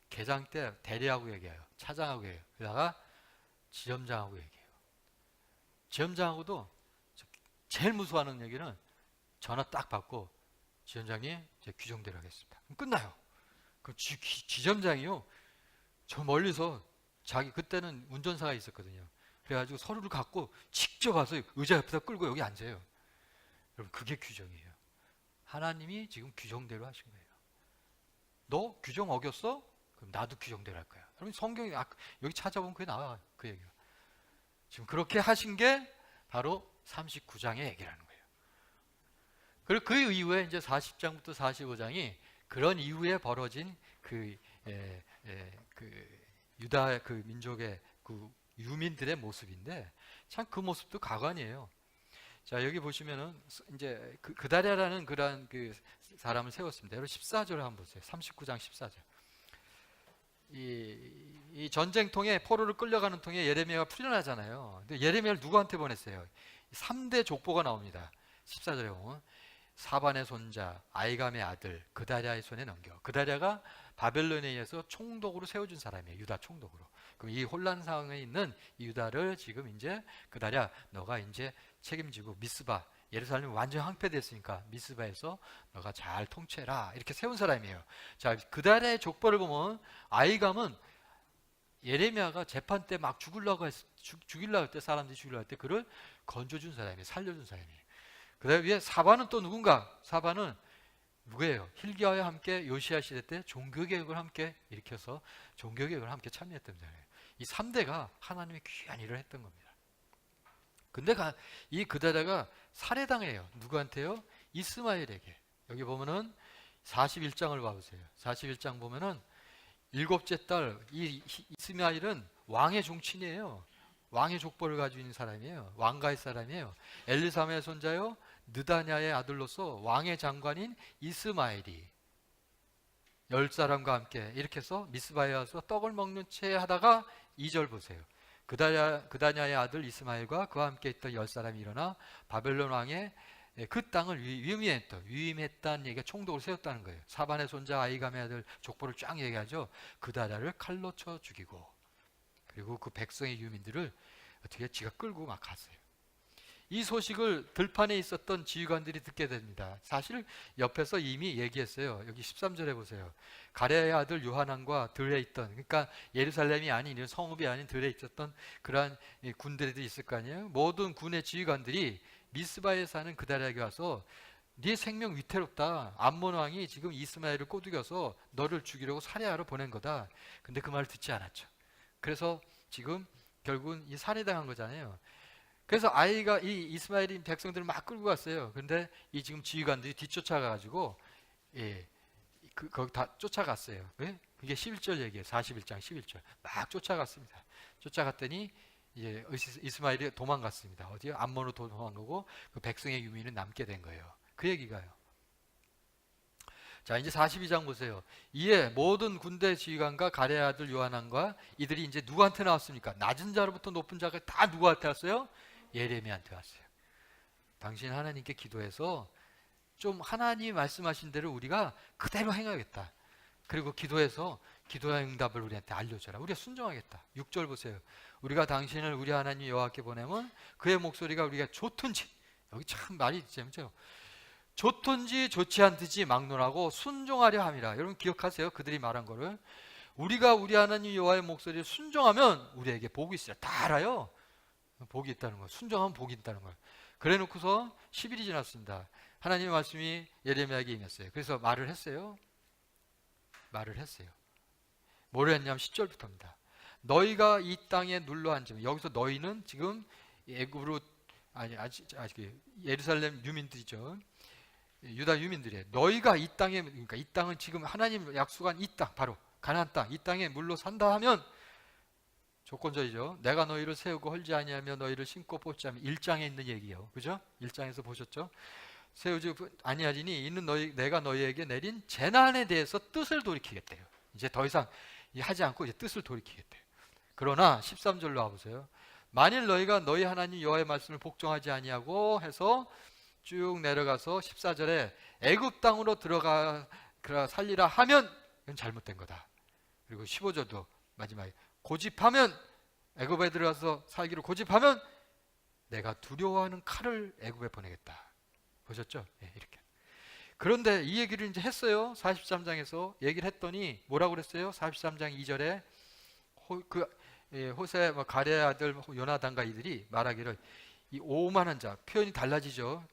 [SPEAKER 1] 계장 때 대리하고 얘기해요. 차장하고 얘기해요. 그러다가 지점장하고 얘기해요. 지점장하고도 제일 무서워하는 얘기는 전화 딱 받고, 지점장님 제 규정대로 하겠습니다. 그럼 끝나요. 그 지점장이요, 저 멀리서 그때는 운전사가 있었거든요. 그래가지고 서류를 갖고 직접 와서 의자 옆에다 끌고 여기 앉아요. 여러분, 그게 규정이에요. 하나님이 지금 규정대로 하신 거예요. 너 규정 어겼어? 그럼 나도 규정대로 할 거야. 여러분, 성경에 여기 찾아보면 그게 나와, 그 얘기가. 지금 그렇게 하신 게 바로 39장의 얘기라는 거예요. 그리고 그 이후에 이제 40장부터 45장이 그런 이후에 벌어진 그 유다 그 민족의 그 유민들의 모습인데, 참 그 모습도 가관이에요. 자, 여기 보시면은 이제 그다랴라는 그런 그 사람을 세웠습니다. 여러분 14절을 한번 보세요. 39장 14절. 이 전쟁통에, 포로를 끌려가는 통에 예레미야가 풀려나잖아요. 근데 예레미야를 누구한테 보냈어요? 3대 족보가 나옵니다. 14절에 보면 사반의 손자 아이감의 아들 그다랴의 손에 넘겨. 그다랴가 바벨론에 의해서 총독으로 세워준 사람이에요. 유다 총독으로. 그럼 이 혼란 상황에 있는 이 유다를 지금 이제 그다랴, 너가 이제 책임지고 미스바, 예루살렘이 완전히 황폐됐으니까 미스바에서 너가 잘 통치해라, 이렇게 세운 사람이에요. 자, 그다랴의 족보를 보면 아이감은 예레미야가 재판 때 막 죽이려고 할 때, 사람들이 죽이려고 할 때 그를 건져준 사람이에요. 살려준 사람이에요. 그 다음에 위에 사반은 또 누군가? 사반은 누구예요? hilkiya와 함께 요시야 시대 때 종교개혁을 함께 일으켜서 종교개혁을 함께 참여했던 자예요. 이 3대가 하나님의 귀한 일을 했던 겁니다. 근데 이 그다다가 살해당해요. 누구한테요? 이스마엘에게. 여기 보면은 41장을 봐보세요. 41장 보면은 일곱째 딸, 이 이스마엘은 왕의 종친이에요. 왕의 족보를 가지고 있는 사람이에요. 왕가의 사람이에요. 엘리사마의 손자요, 느다냐의 아들로서 왕의 장관인 이스마엘이 10사람과 함께 이렇게 해서 미스바에 와서 떡을 먹는 채 하다가 2절 보세요. 그다냐의 아들 이스마엘과 그와 함께 있던 10사람이 일어나 바벨론 왕의 그 땅을 위임했다는 얘기가 총독을 세웠다는 거예요. 사반의 손자 아이감의 아들 족보를 쫙 얘기하죠. 그다냐를 칼로 쳐 죽이고, 그리고 그 백성의 유민들을 어떻게 지가 끌고 막 갔어요. 이 소식을 들판에 있었던 지휘관들이 듣게 됩니다. 사실 옆에서 이미 얘기했어요. 여기 13절에 보세요. 가레아의 아들 요하난과 들에 있던, 그러니까 예루살렘이 아닌 성읍이 아닌 들에 있었던 그러한 군대들이 있을 거 아니에요. 모든 군의 지휘관들이 미스바에 사는 그다랴에게 와서 네 생명 위태롭다. 암몬 왕이 지금 이스마엘을 꼬드겨서 너를 죽이려고 살해하러 보낸 거다. 근데 그 말을 듣지 않았죠. 그래서 지금 결국은 이 살해당한 거잖아요. 그래서 아이가 이 이스마엘인 백성들을 막 끌고 갔어요. 근데 이 지금 지휘관들이 뒤쫓아가가지고 거기 다 쫓아갔어요. 왜? 그게 11절 얘기예요. 41장 11절 막 쫓아갔습니다. 쫓아갔더니 이제 이스마엘이 도망갔습니다. 어디요? 암몬으로 도망가고 그 백성의 유민은 남게 된 거예요. 그 얘기가요. 자, 이제 42장 보세요. 이에 모든 군대 지휘관과 가레아 아들 요하난과 이들이 이제 누구한테 나왔습니까? 낮은 자로부터 높은 자가 다 누구한테 왔어요? 예레미야한테 왔어요. 당신 하나님께 기도해서 좀 하나님이 말씀하신 대로 우리가 그대로 행하겠다. 그리고 기도해서 기도의 응답을 우리한테 알려줘라. 우리가 순종하겠다. 6절 보세요. 우리가 당신을 우리 하나님 여호와께 보내면 그의 목소리가 우리가 좋든지, 여기 참 말이 재밌죠. 좋든지 좋지 않든지 막론하고 순종하려 함이라. 여러분 기억하세요. 그들이 말한 거를. 우리가 우리 하나님 여호와의 목소리를 순종하면 우리에게 복이 있어요. 다 알아요. 복이 있다는 거. 순종하면 복이 있다는 거. 그래 놓고서 10일이 지났습니다. 하나님의 말씀이 예레미야에게 임했어요. 그래서 말을 했어요. 뭐를 했냐면 10절부터입니다. 너희가 이 땅에 눌러 앉으면, 여기서 너희는 지금 애굽으로 아직 예루살렘 유민들이죠. 유다 유민들이에요. 너희가 이 땅에, 그러니까 이 땅은 지금 하나님 약속한 이 땅, 바로 가나안 땅, 이 땅에 물로 산다 하면 조건적이죠. 내가 너희를 세우고 헐지 아니하며 너희를 심고 뽑지 않으면 1장에 있는 얘기예요. 그죠? 1장에서 보셨죠? 세우지 아니하리니 이는 내가 너희에게 내린 재난에 대해서 뜻을 돌이키겠대요. 이제 더 이상 하지 않고 이제 뜻을 돌이키겠대요. 그러나 13절로 와보세요. 만일 너희가 너희 하나님 여호와의 말씀을 복종하지 아니하고 해서 쭉 내려가서 14절에 애굽 땅으로 들어가 살리라 하면 이건 잘못된 거다. 그리고 15절도 마지막에 고집하면, 애굽에 들어가서 살기로 고집하면 내가 두려워하는 칼을 애굽에 보내겠다. 보셨죠? 네, 이렇게. 그런데 이 얘기를 이제 했어요. 43장에서 얘기를 했더니 뭐라고 그랬어요? 43장 2절에 호세 가레 아들 요나단과 이들이 말하기를, 이 오만한 자, 표현이 달라지죠.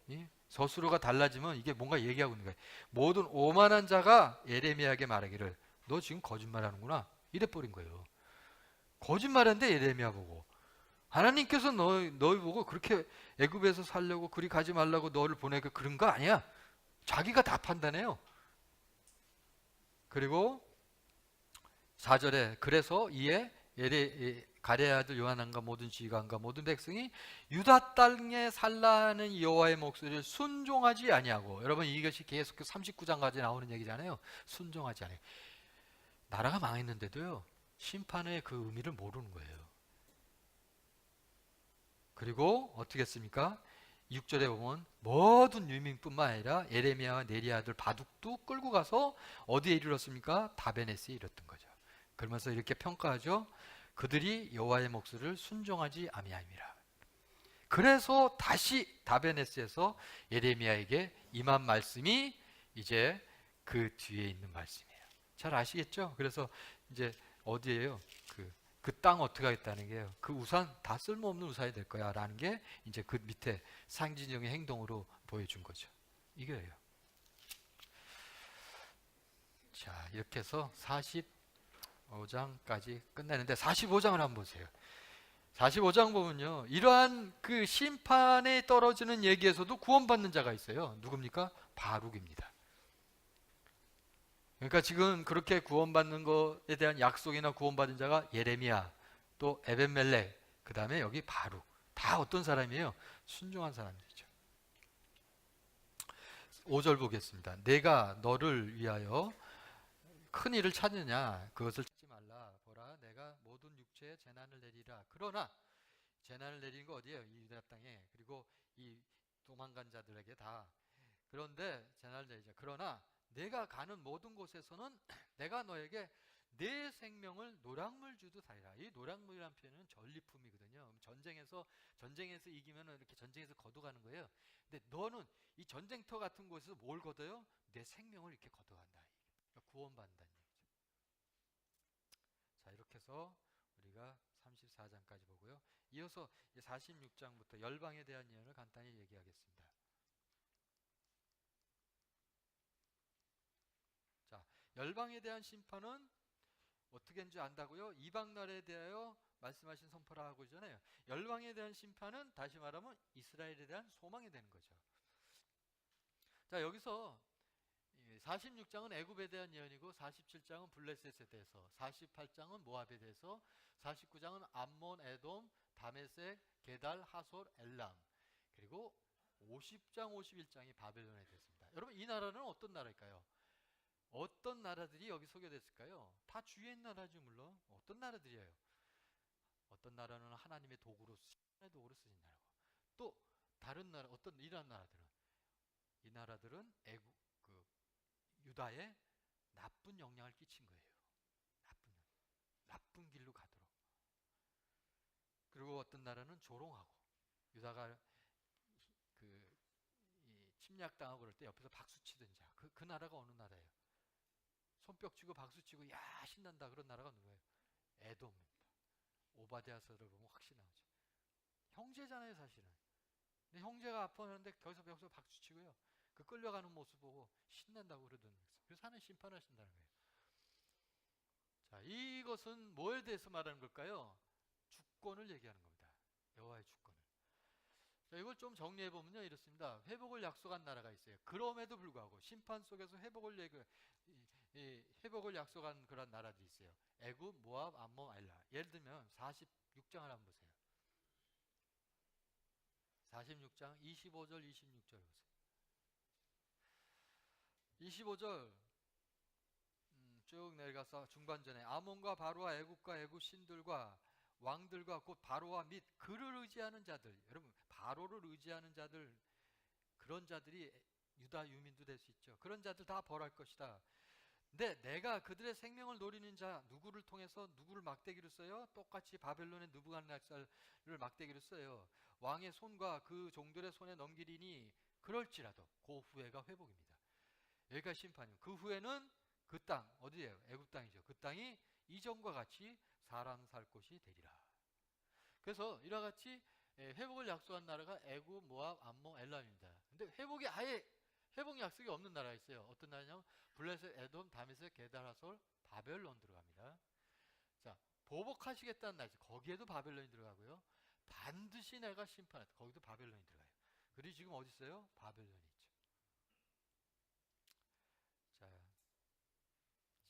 [SPEAKER 1] 서술어가 달라지면 이게 뭔가 얘기하고 있는 거예요. 모든 오만한 자가 예레미야에게 말하기를 너 지금 거짓말하는구나, 이래 버린 거예요. 거짓말하는데 예레미야 보고, 하나님께서 너희 보고 그렇게 애굽에서 살려고 그리 가지 말라고 너를 보내고 그런 거 아니야. 자기가 다 판단해요. 그리고 4절에 그래서 이에 가레 아들 요하난과 모든 지휘관과 모든 백성이 유다 땅에 살라는 여호와의 목소리를 순종하지 아니하고, 여러분 이것이 계속 39장까지 나오는 얘기잖아요. 순종하지 아니하고. 나라가 망했는데도요, 심판의 그 의미를 모르는 거예요. 그리고 어떻게 했습니까? 6절에 보면 모든 유민뿐만 아니라 예레미야와 네리야 아들 바둑도 끌고 가서 어디에 이르렀습니까? 다베네스에 이르렀던 거죠. 그러면서 이렇게 평가하죠. 그들이 여호와의 목소리를 순종하지 아니함이라. 그래서 다시 다베네스에서 예레미야에게 임한 말씀이 이제 그 뒤에 있는 말씀이에요. 잘 아시겠죠? 그래서 이제 어디예요? 그 땅 어떻게 하겠다는 게요. 그 우산 다 쓸모없는 우산이 될 거야 라는 게 이제 그 밑에 상징적인 행동으로 보여준 거죠. 이거예요. 자, 이렇게 해서 45장까지 끝내는데 45장을 한번 보세요. 45장 보면요, 이러한 그 심판에 떨어지는 얘기에서도 구원받는 자가 있어요. 누굽니까? 바룩입니다. 그러니까 지금 그렇게 구원받는 것에 대한 약속이나 구원받은 자가 예레미야, 또 에벤멜렉, 그 다음에 여기 바룩. 다 어떤 사람이에요? 순종한 사람들이죠. 5절 보겠습니다. 내가 너를 위하여 큰 일을 찾느냐? 그것을 찾지 말라. 보라, 내가 모든 육체에 재난을 내리라. 그러나 재난을 내리는 거 어디예요? 이 유다 땅에. 그리고 이 도망간 자들에게 다. 그런데 재난을 내리자. 그러나 내가 가는 모든 곳에서는 내가 너에게 내 생명을 노략물 주듯 하리라. 이 노략물이라는 표현은 전리품이거든요. 전쟁에서 이기면 이렇게 전쟁에서 거둬가는 거예요. 근데 너는 이 전쟁터 같은 곳에서 뭘 거둬요? 내 생명을 이렇게 거둬간다. 그러니까 구원받는다는 얘기죠. 자, 이렇게 해서 우리가 34장까지 보고요. 이어서 46장부터 열방에 대한 예언을 간단히 얘기하겠습니다. 자, 열방에 대한 심판은 어떻게 하는지 안다고요? 이방 나라에 대하여 말씀하신 선포라 하고 있잖아요. 열방에 대한 심판은 다시 말하면 이스라엘에 대한 소망이 되는 거죠. 자, 여기서 46장은 애굽에 대한 예언이고 47장은 블레셋에 대해서, 48장은 모압에 대해서, 49장은 암몬, 에돔, 다메섹, 게달, 하솔, 엘람, 그리고 50장, 51장이 바벨론에 대해서입니다. 여러분, 이 나라는 어떤 나라일까요? 어떤 나라들이 여기 소개됐을까요? 다 주위에 있는 나라죠. 물론 어떤 나라들이에요? 어떤 나라는 하나님의 도구로 쓰인 나라고, 또 다른 나라, 어떤 이런 나라들은, 이 나라들은 유다에 나쁜 영향을 끼친 거예요. 나쁜 길로 가도록. 그리고 어떤 나라는 조롱하고, 유다가 침략당하고 그럴 때 옆에서 박수치던 자, 그 나라가 어느 나라예요? 손뼉 치고 박수치고 야 신난다 그런 나라가 누구예요? 에돔입니다. 오바댜서를 보면 확실히 나오죠. 형제잖아요 사실은. 근데 형제가 아파하는데 여기서 박수치고요, 그 끌려가는 모습 보고 신난다고 그러던 거예요. 그래서 하나님 심판하신다는 거예요. 자, 이것은 뭐에 대해서 말하는 걸까요? 주권을 얘기하는 겁니다. 여호와의 주권을. 자, 이걸 좀 정리해 보면요, 이렇습니다. 회복을 약속한 나라가 있어요. 그럼에도 불구하고 심판 속에서 회복을 약속한 그런 나라들이 있어요. 애굽, 모압, 암몬, 엘라. 예를 들면 46장을 한번 보세요. 46장 25절 26절 보세요. 25절 쭉 내려가서 중반전에 아몬과 바로와 애굽과 애굽 신들과 왕들과 곧 바로와 및 그를 의지하는 자들, 여러분 바로를 의지하는 자들, 그런 자들이 유다 유민도 될 수 있죠. 그런 자들 다 벌할 것이다. 근데 내가 그들의 생명을 노리는 자 누구를 통해서 누구를 막대기로 써요? 똑같이 바벨론의 느부갓네살을 막대기로 써요. 왕의 손과 그 종들의 손에 넘기리니 그럴지라도 그 후회가 회복입니다. 여기가 심판이에요. 그 후에는 그 땅 어디예요? 애굽 땅이죠. 그 땅이 이전과 같이 사람 살 곳이 되리라. 그래서 이와 같이 회복을 약속한 나라가 애굽, 모압, 암몬, 엘람입니다. 근데 회복 약속이 없는 나라가 있어요. 어떤 나라냐면 블레셋, 에돔, 다메섹, 게달, 하솔, 바벨론 들어갑니다. 자, 보복하시겠다는 나라죠. 거기에도 바벨론이 들어가고요. 반드시 내가 심판할 때 거기도 바벨론이 들어가요. 그리고 지금 어디 있어요? 바벨론이 있죠. 자,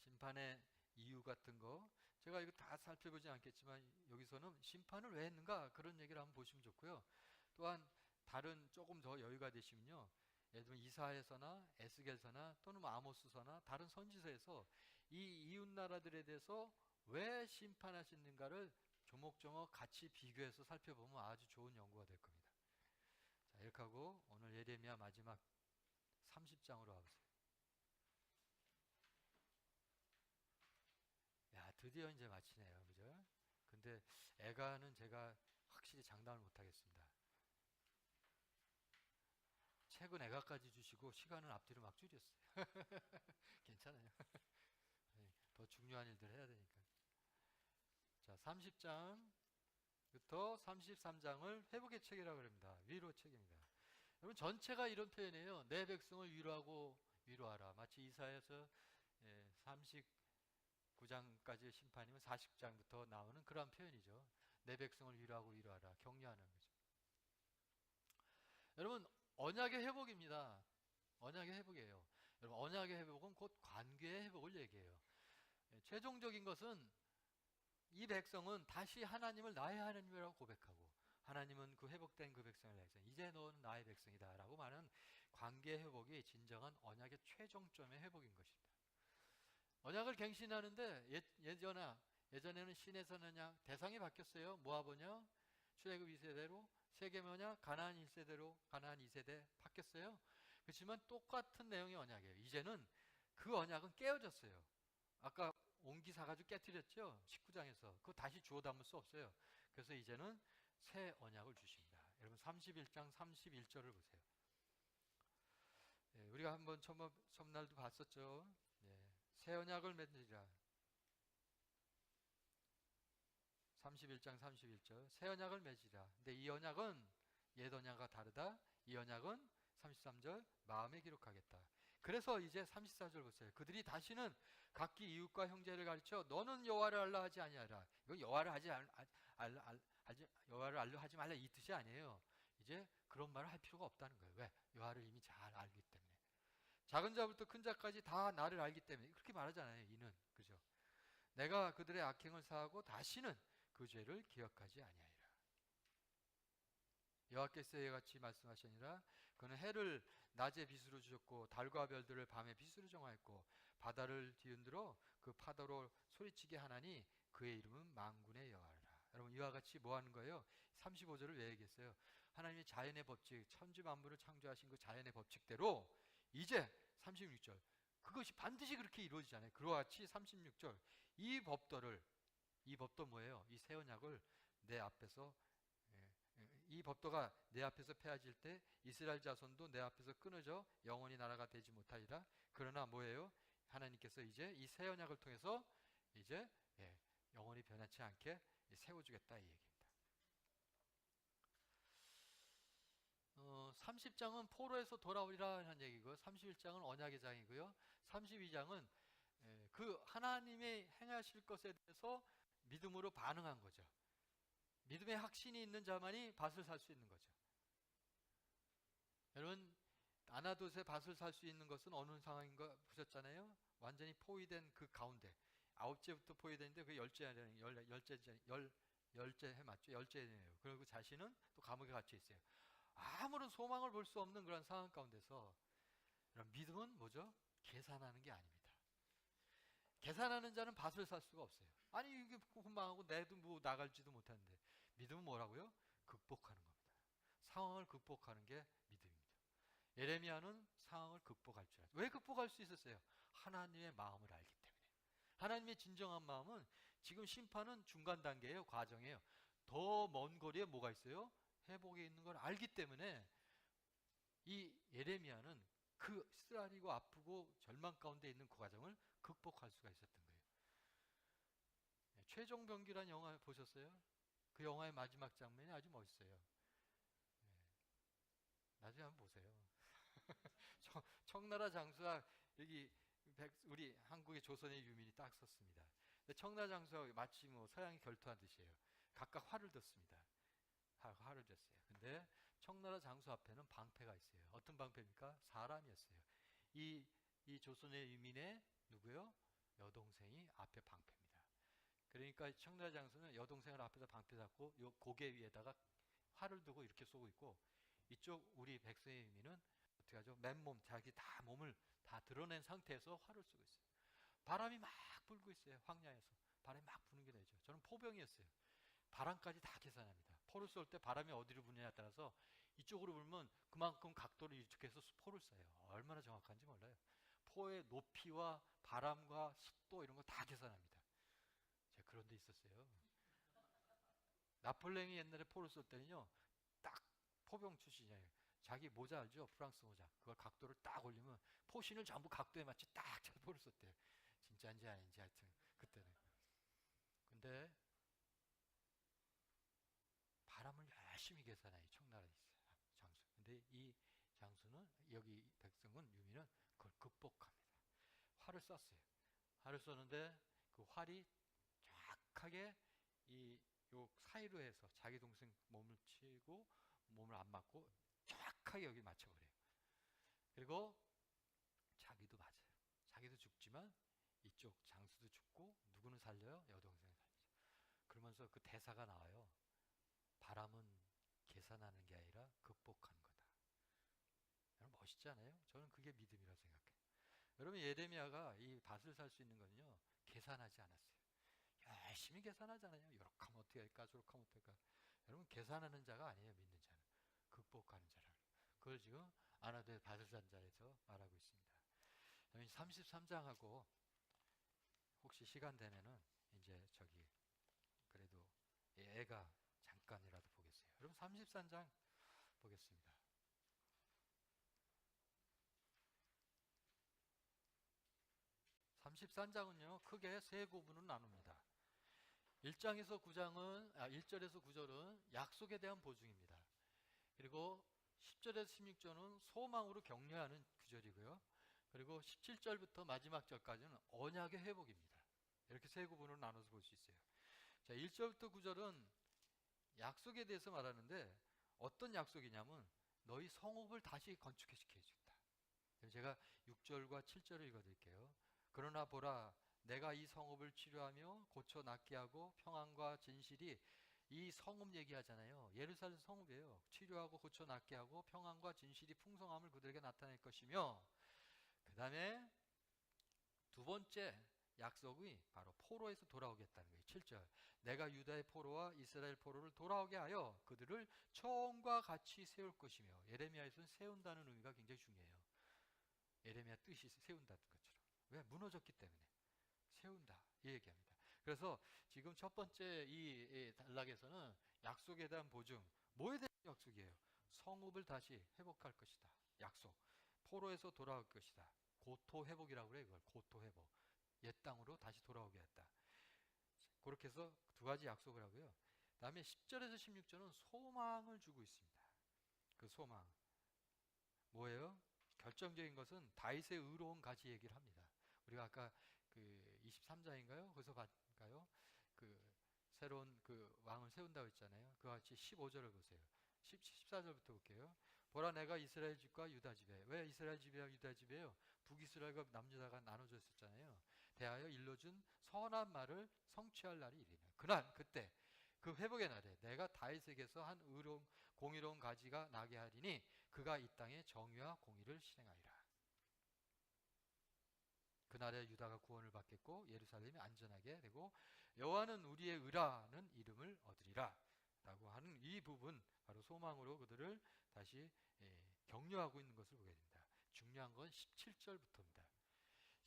[SPEAKER 1] 심판의 이유 같은 거 제가 이거 다 살펴보지 않겠지만 여기서는 심판을 왜 했는가 그런 얘기를 한번 보시면 좋고요. 또한 다른 조금 더 여유가 되시면요, 예를 들면 이사야서나 에스겔서나 또는 아모스서나 다른 선지서에서 이 이웃 나라들에 대해서 왜 심판하시는가를 조목조목 같이 비교해서 살펴보면 아주 좋은 연구가 될 겁니다. 자, 이렇게 하고 오늘 예레미야 마지막 30장으로 와보세요. 야, 드디어 이제 마치네요. 그죠? 근데 애가는 제가 확실히 장담을 못 하겠습니다. 책은 애가까지 주시고 시간은 앞뒤로 막 줄였어요. 괜찮아요. 더 중요한 일들 해야 되니까. 자, 30장부터 33장을 회복의 책이라고 합니다. 위로 책입니다. 여러분 전체가 이런 표현이에요. 내 백성을 위로하고 위로하라. 마치 이사야서 39장까지의 심판이면 40장부터 나오는 그런 표현이죠. 내 백성을 위로하고 위로하라, 격려하는 거죠. 여러분, 언약의 회복입니다. 언약의 회복이에요. 여러분, 언약의 회복은 곧 관계의 회복을 얘기해요. 최종적인 것은 이 백성은 다시 하나님을 나의 하나님이라고 고백하고, 하나님은 그 회복된 그 백성을 백성, 이제 너는 나의 백성이다 라고 말하는 관계 회복이 진정한 언약의 최종점의 회복인 것입니다. 언약을 갱신하는데 예전에는 신에서 언약 대상이 바뀌었어요. 모압 언약, 출애굽 2세대로, 세겜 언약, 가나안 1세대로 가나안 2세대 바뀌었어요. 그렇지만 똑같은 내용의 언약이에요. 이제는 그 언약은 깨어졌어요. 아까 옹기 사가지고 깨뜨렸죠. 19장에서. 그거 다시 주워 담을 수 없어요. 그래서 이제는 새 언약을 주십니다. 여러분 31장 31절을 보세요. 우리가 한번 첫날도 봤었죠. 새 언약을 맺으리라. 31장 31절 새 언약을 맺으리라. 근데 이 언약은 옛 언약과 다르다. 이 언약은 33절 마음에 기록하겠다. 그래서 이제 34절 보세요. 그들이 다시는 각기 이웃과 형제를 가르쳐 너는 여호와를 알라 하지 아니하라. 이건 여호와를 알려 하지 말라 이 뜻이 아니에요. 이제 그런 말을 할 필요가 없다는 거예요. 왜? 여호와를 이미 잘 알기 때문에. 작은 자부터 큰 자까지 다 나를 알기 때문에 그렇게 말하잖아요. 이는 그죠? 내가 그들의 악행을 사하고 다시는 그 죄를 기억하지 아니하리라. 여호와께서 이와 같이 말씀하시니라. 그는 해를 낮에 빛으로 주셨고 달과 별들을 밤에 빛으로 정하였고 바다를 뒤흔들어 그 파도로 소리치게 하나니 그의 이름은 만군의 여호와라. 여러분 이와 같이 뭐 하는 거예요? 35절을 왜 얘기했어요? 하나님이 자연의 법칙, 천지 만물을 창조하신 그 자연의 법칙대로 이제 36절 그것이 반드시 그렇게 이루어지잖아요. 그와 같이 36절 이 법도 뭐예요? 이 새 언약을 내 앞에서 이 법도가 내 앞에서 폐하질 때 이스라엘 자손도 내 앞에서 끊어져 영원히 나라가 되지 못하리라. 그러나 뭐예요? 하나님께서 이제 이 새 언약을 통해서 이제 영원히 변하지 않게 세워주겠다 이 얘기입니다. 30장은 포로에서 돌아오리라 하는 얘기고요. 31장은 언약의 장이고요. 32장은 그 하나님의 행하실 것에 대해서 믿음으로 반응한 거죠. 믿음의 확신이 있는 자만이 밭을 살 수 있는 거죠. 여러분 아나돗의 밭을 살 수 있는 것은 어느 상황인 거 보셨잖아요. 완전히 포위된 그 가운데 9제부터 포위되는데 그 열째 해 맞죠? 열째네요. 그리고 자신은 또 감옥에 갇혀 있어요. 아무런 소망을 볼 수 없는 그런 상황 가운데서 여러분 믿음은 뭐죠? 계산하는 게 아닙니다. 계산하는 자는 밭을 살 수가 없어요. 아니 이게 금방하고 내도 뭐 나갈지도 못하는데 믿음은 뭐라고요? 극복하는 겁니다. 상황을 극복하는 게 믿음입니다. 예레미야는 상황을 극복할 줄 알았어요. 왜 극복할 수 있었어요? 하나님의 마음을 알기 때문에. 하나님의 진정한 마음은 지금 심판은 중간 단계예요. 과정이에요. 더 먼 거리에 뭐가 있어요? 회복에 있는 걸 알기 때문에 이 예레미야는 그 쓰라리고 아프고 절망 가운데 있는 그 과정을 극복할 수가 있었던 거예요. 최종 병기라는 영화 보셨어요? 그 영화의 마지막 장면이 아주 멋있어요. 나중에 한번 보세요. 청나라 장수가 여기 우리 한국의 조선의 유민이 딱 썼습니다. 청나라 장수가 마치 뭐 서양이 결투한 듯이에요. 각각 활을 뒀습니다. 화를 줬어요. 근데 청나라 장수 앞에는 방패가 있어요. 어떤 방패입니까? 사람이었어요. 이 조선의 유민의 누구요? 여동생이 앞에 방패입니다. 그러니까 청나라 장수는 여동생을 앞에서 방패 잡고 요 고개 위에다가 활을 두고 이렇게 쏘고 있고 이쪽 우리 백성의 유민은 어떻게 하죠? 맨몸 자기 다 몸을 다 드러낸 상태에서 활을 쏘고 있어요. 바람이 막 불고 있어요. 황야에서 바람이 막 부는 게 되죠. 저는 포병이었어요. 바람까지 다 계산합니다. 포를 쏠 때 바람이 어디로 부느냐에 따라서 이쪽으로 불면 그만큼 각도를 유축해서 포를 쏴요. 얼마나 정확한지 몰라요. 포의 높이와 바람과 습도 이런 거 다 계산합니다. 제가 그런 데 있었어요. 나폴레옹이 옛날에 포를 쏠 때는요. 딱 포병 출신이에요. 자기 모자 알죠? 프랑스 모자. 그걸 각도를 딱 올리면 포신을 전부 각도에 맞춰 딱 잘 포를 쏠대요. 진짜인지 아닌지 하여튼 그때는. 근데 바람을 열심히 계산해요. 청나라 장수. 근데 이 장수는 여기 백성은 유민은 그걸 극복합니다. 활을 쐈어요. 활을 쏘는데 그 활이 정확하게 이 요 사이로 해서 자기 동생 몸을 치고 몸을 안 맞고 정확하게 여기 맞춰버려요. 그리고 자기도 맞아요. 자기도 죽지만 이쪽 장수도 죽고 누구는 살려요? 여동생이 살리죠. 그러면서 그 대사가 나와요. 바람은 계산하는 게 아니라 극복하는 거다. 여러분 멋있지 않아요? 저는 그게 믿음이라고 생각해요. 여러분 예레미야가 이 밭을 살 수 있는 건요 계산하지 않았어요. 열심히 계산하잖아요. 이렇게 하면 어떻게 할까 저렇게 하면 어떻게 할까. 여러분 계산하는 자가 아니에요. 믿는 자는 극복하는 자라. 그걸 지금 아나도의 밭을 산 자에서 말하고 있습니다. 33장하고 혹시 시간 되면은 이제 저기 그래도 애가 잠깐이라도 보겠어요. 여러분 33장 보겠습니다. 33장은요 크게 세 구분으로 나눕니다. 1장에서 9장은 1절에서 9절은 약속에 대한 보증입니다. 그리고 10절에서 16절은 소망으로 격려하는 구절이고요. 그리고 17절부터 마지막 절까지는 언약의 회복입니다. 이렇게 세 구분으로 나눠서 볼 수 있어요. 자, 1절부터 9절은 약속에 대해서 말하는데 어떤 약속이냐면 너희 성읍을 다시 건축시켜 주겠다. 제가 6절과 7절을 읽어드릴게요. 그러나 보라 내가 이 성읍을 치료하며 고쳐 낫게 하고 평안과 진실이 이 성읍 얘기하잖아요. 예루살렘 성읍이에요. 치료하고 고쳐 낫게 하고 평안과 진실이 풍성함을 그들에게 나타낼 것이며 그 다음에 두 번째 약속이 바로 포로에서 돌아오겠다는 거예요. 7절 내가 유다의 포로와 이스라엘 포로를 돌아오게 하여 그들을 처음과 같이 세울 것이며 예레미야에서는 세운다는 의미가 굉장히 중요해요. 예레미야 뜻이 세운다는 것처럼. 왜? 무너졌기 때문에 세운다 이 얘기합니다. 그래서 지금 첫 번째 이 단락에서는 약속에 대한 보증, 뭐에 대한 약속이에요? 성읍을 다시 회복할 것이다. 약속. 포로에서 돌아올 것이다. 고토 회복이라고 그래요. 이걸 고토 회복. 옛 땅으로 다시 돌아오게 했다. 그렇게 해서 두 가지 약속을 하고요. 다음에 10절에서 16절은 소망을 주고 있습니다. 그 소망 뭐예요? 결정적인 것은 다윗의 의로운 가지 얘기를 합니다. 우리가 아까 그 23장인가요? 거기서 봤까요? 그 새로운 그 왕을 세운다고 했잖아요. 그와 같이 15절을 보세요. 14절부터 볼게요. 보라 내가 이스라엘 집과 유다 집에 왜 이스라엘 집이야 유다 집이에요? 북이스라엘과 남유다가 나눠져 있었잖아요. 대하여 일러준 선한 말을 성취할 날이 이르네. 그날 그때 그 회복의 날에 내가 다윗에게서 한 의로운 공의로운 가지가 나게 하리니 그가 이 땅에 정의와 공의를 실행하리라. 그날에 유다가 구원을 받겠고 예루살렘이 안전하게 되고 여호와는 우리의 의라는 이름을 얻으리라 라고 하는 이 부분 바로 소망으로 그들을 다시 격려하고 있는 것을 보게 됩니다. 중요한 건 17절부터입니다.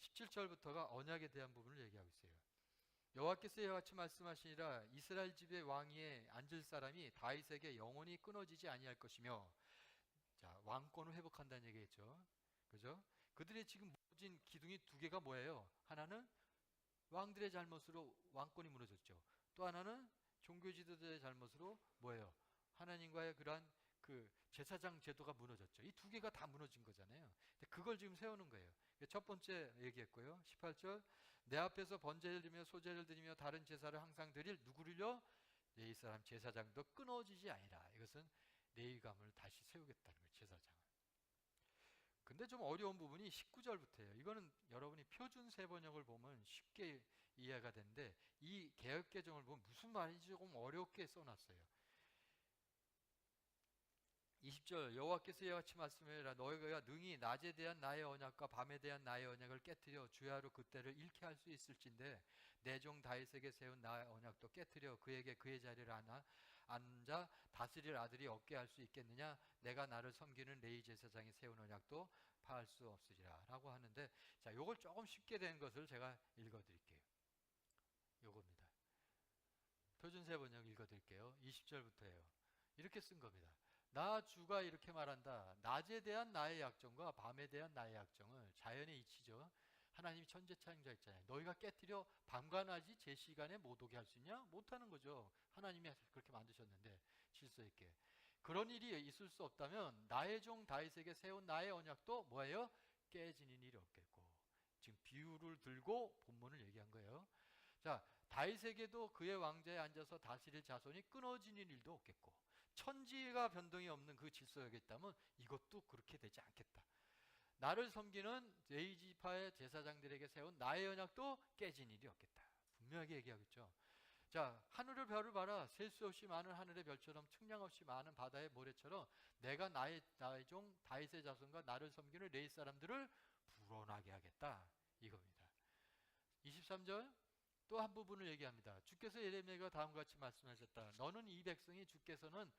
[SPEAKER 1] 17절부터가 언약에 대한 부분을 얘기하고 있어요. 여호와께서 이와 같이 말씀하시니라 이스라엘 집의 왕위에 앉을 사람이 다윗에게 영원히 끊어지지 아니할 것이며 자 왕권을 회복한다는 얘기겠죠. 그죠? 그들의 지금 무너진 기둥이 두 개가 뭐예요? 하나는 왕들의 잘못으로 왕권이 무너졌죠. 또 하나는 종교 지도자의 잘못으로 뭐예요? 하나님과의 그러한 그 제사장 제도가 무너졌죠. 이 두 개가 다 무너진 거잖아요. 근데 그걸 지금 세우는 거예요. 첫 번째 얘기했고요. 18절 내 앞에서 번제를 드리며 소제를 드리며 다른 제사를 항상 드릴 누구를요? 내 이 사람 제사장도 끊어지지 아니라 이것은 레위감을 다시 세우겠다는 거예요. 제사장을. 근데 좀 어려운 부분이 19절부터예요. 이거는 여러분이 표준 세번역을 보면 쉽게 이해가 되는데 이 개역개정을 보면 무슨 말인지 조금 어렵게 써놨어요. 20절 여호와께서 이와 같이 말씀하시라 너희가 능히 낮에 대한 나의 언약과 밤에 대한 나의 언약을 깨뜨려 주야로 그때를 잃게 할 수 있을진데 내 종 다윗에게 세운 나의 언약도 깨뜨려 그에게 그의 자리를 앉아 다스릴 아들이 없게 할 수 있겠느냐 내가 나를 섬기는 레위 제사장이 세운 언약도 파할 수 없으리라 라고 하는데 자 요걸 조금 쉽게 된 것을 제가 읽어 드릴게요. 요겁니다. 표준세번역 읽어 드릴게요. 20절부터예요. 이렇게 쓴 겁니다. 나 주가 이렇게 말한다. 낮에 대한 나의 약정과 밤에 대한 나의 약정을 자연의 이치죠. 하나님이 천재창조했잖아요. 너희가 깨뜨려 밤과 낮이 제 시간에 못 오게 할 수 있냐? 못하는 거죠. 하나님이 그렇게 만드셨는데 질서 있게. 그런 일이 있을 수 없다면 나의 종 다윗에게 세운 나의 언약도 뭐예요? 깨지는 일이 없겠고 지금 비유를 들고 본문을 얘기한 거예요. 자, 다윗에게도 그의 왕좌에 앉아서 다스릴 자손이 끊어지는 일도 없겠고, 천지가 변동이 없는 그 질서가 있다면 이것도 그렇게 되지 않겠다. 나를 섬기는 레위지파의 제사장들에게 세운 나의 언약도 깨진 일이 없겠다. 분명하게 얘기하고 있죠. 자, 하늘의 별을 봐라. 셀 수 없이 많은 하늘의 별처럼 측량 없이 많은 바다의 모래처럼 내가 나의 종 다윗의 자손과 나를 섬기는 레위 사람들을 불어나게 하겠다. 이겁니다. 23절 또 한 부분을 얘기합니다. 주께서 예레미야가 다음과 같이 말씀하셨다. 너는 이 백성이 주께서는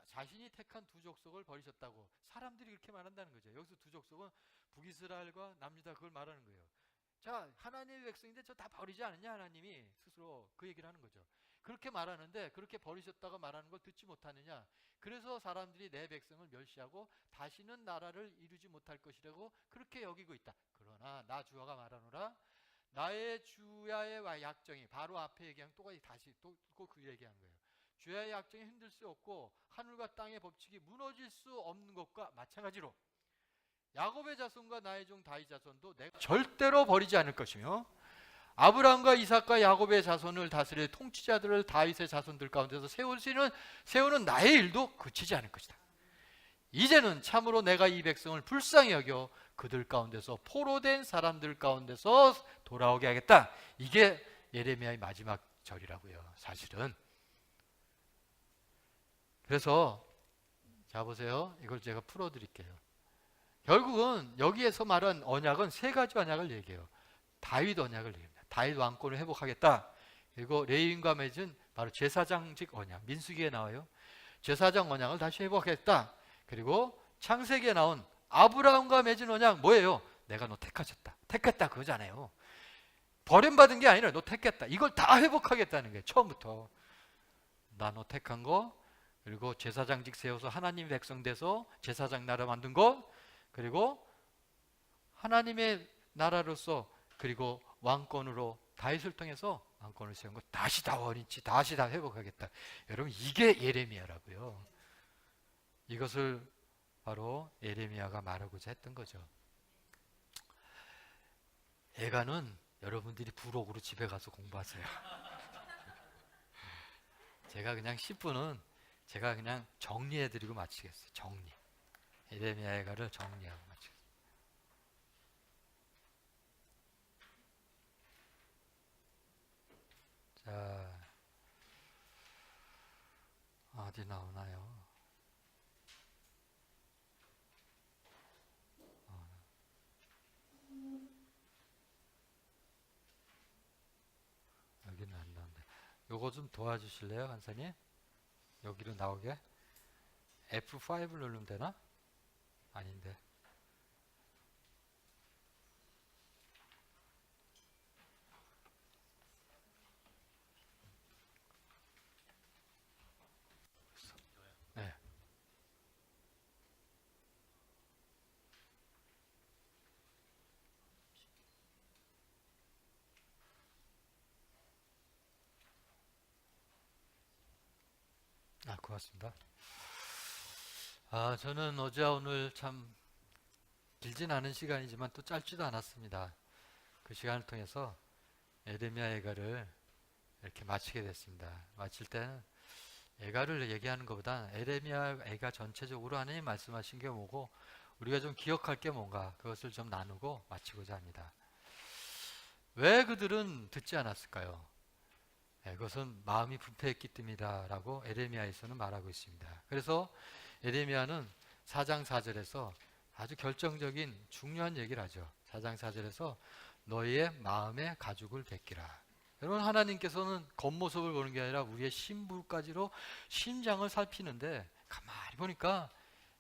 [SPEAKER 1] 자신이 택한 두 족속을 버리셨다고. 사람들이 그렇게 말한다는 거죠. 여기서 두 족속은 북이스라엘과 남유다 그걸 말하는 거예요. 자, 하나님의 백성인데 저 다 버리지 않았냐, 하나님이 스스로 그 얘기를 하는 거죠. 그렇게 말하는데 그렇게 버리셨다고 말하는 걸 듣지 못하느냐. 그래서 사람들이 내 백성을 멸시하고 다시는 나라를 이루지 못할 것이라고 그렇게 여기고 있다. 그러나 나 주야가 말하노라. 나의 주야의 약정이, 바로 앞에 얘기한 똑같이 다시 또 그 얘기한 거예요. 주야의 약정이 흔들 수 없고 하늘과 땅의 법칙이 무너질 수 없는 것과 마찬가지로 야곱의 자손과 나의 종 다윗 자손도 내가 절대로 버리지 않을 것이며, 아브라함과 이삭과 야곱의 자손을 다스릴 통치자들을 다윗의 자손들 가운데서 세우는 나의 일도 그치지 않을 것이다. 이제는 참으로 내가 이 백성을 불쌍히 여겨 그들 가운데서 포로된 사람들 가운데서 돌아오게 하겠다. 이게 예레미야의 마지막 절이라고요, 사실은. 그래서 자 보세요. 이걸 제가 풀어드릴게요. 결국은 여기에서 말한 언약은 세 가지 언약을 얘기해요. 다윗 언약을 얘기합니다. 다윗 왕권을 회복하겠다. 그리고 레위인과 맺은 바로 제사장직 언약, 민수기에 나와요. 제사장 언약을 다시 회복하겠다. 그리고 창세기에 나온 아브라함과 맺은 언약 뭐예요? 내가 너 택했다 그거잖아요. 버림받은 게 아니라 너 택했다. 이걸 다 회복하겠다는 거예요. 처음부터 나 너 택한 거, 그리고 제사장직 세워서 하나님의 백성 돼서 제사장 나라 만든 것, 그리고 하나님의 나라로서 그리고 왕권으로 다윗을 통해서 왕권을 세운 것 다시 다 원위치 다시 다 회복하겠다. 여러분 이게 예레미야라고요. 이것을 바로 예레미야가 말하고자 했던 거죠. 애가는 여러분들이 부록으로 집에 가서 공부하세요. 제가 그냥 10분은 제가 그냥 정리해드리고 마치겠어요. 정리. 예레미야 애가를 정리하고 마치겠습니다. 자, 어디 나오나요? 여기는 안 나온다. 요거 좀 도와주실래요, 간사님? 여기로 나오게? F5를 누르면 되나? 아닌데. 네. 아, 고맙습니다. 저는 어제와 오늘 참 길진 않은 시간이지만 또 짧지도 않았습니다. 그 시간을 통해서 예레미야 애가를 이렇게 마치게 됐습니다. 마칠 때는 애가를 얘기하는 것보다 예레미야 애가 전체적으로 하나님 말씀하신 게 뭐고 우리가 좀 기억할 게 뭔가 그것을 좀 나누고 마치고자 합니다. 왜 그들은 듣지 않았을까요? 그것은 마음이 부패했기 때문이다 라고 예레미야에서는 말하고 있습니다. 그래서 예레미야는 4장 4절에서 아주 결정적인 중요한 얘기를 하죠. 4장 4절에서 너희의 마음의 가죽을 벗기라. 여러분, 하나님께서는 겉모습을 보는 게 아니라 우리의 심부까지로 심장을 살피는데, 가만히 보니까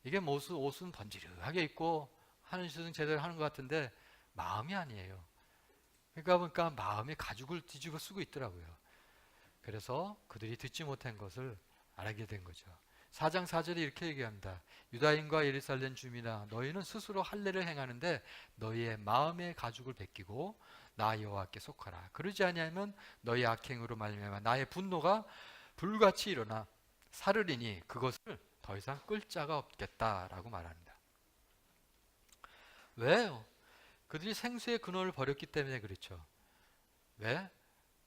[SPEAKER 1] 이게 옷은 번지르하게 입고 하는 짓은 제대로 하는 것 같은데 마음이 아니에요. 그러니까 보니까 마음의 가죽을 뒤집어 쓰고 있더라고요. 그래서 그들이 듣지 못한 것을 알게 된 거죠. 4장 4절에 이렇게 얘기합니다. 유다인과 예루살렘 주민아, 너희는 스스로 할례를 행하는데 너희의 마음의 가죽을 벗기고 나 여호와께 속하라. 그러지 아니하면 너희 악행으로 말미암아 나의 분노가 불같이 일어나 사르리니 그것을 더 이상 끌 자가 없겠다라고 말합니다. 왜요? 그들이 생수의 근원을 버렸기 때문에 그렇죠. 왜?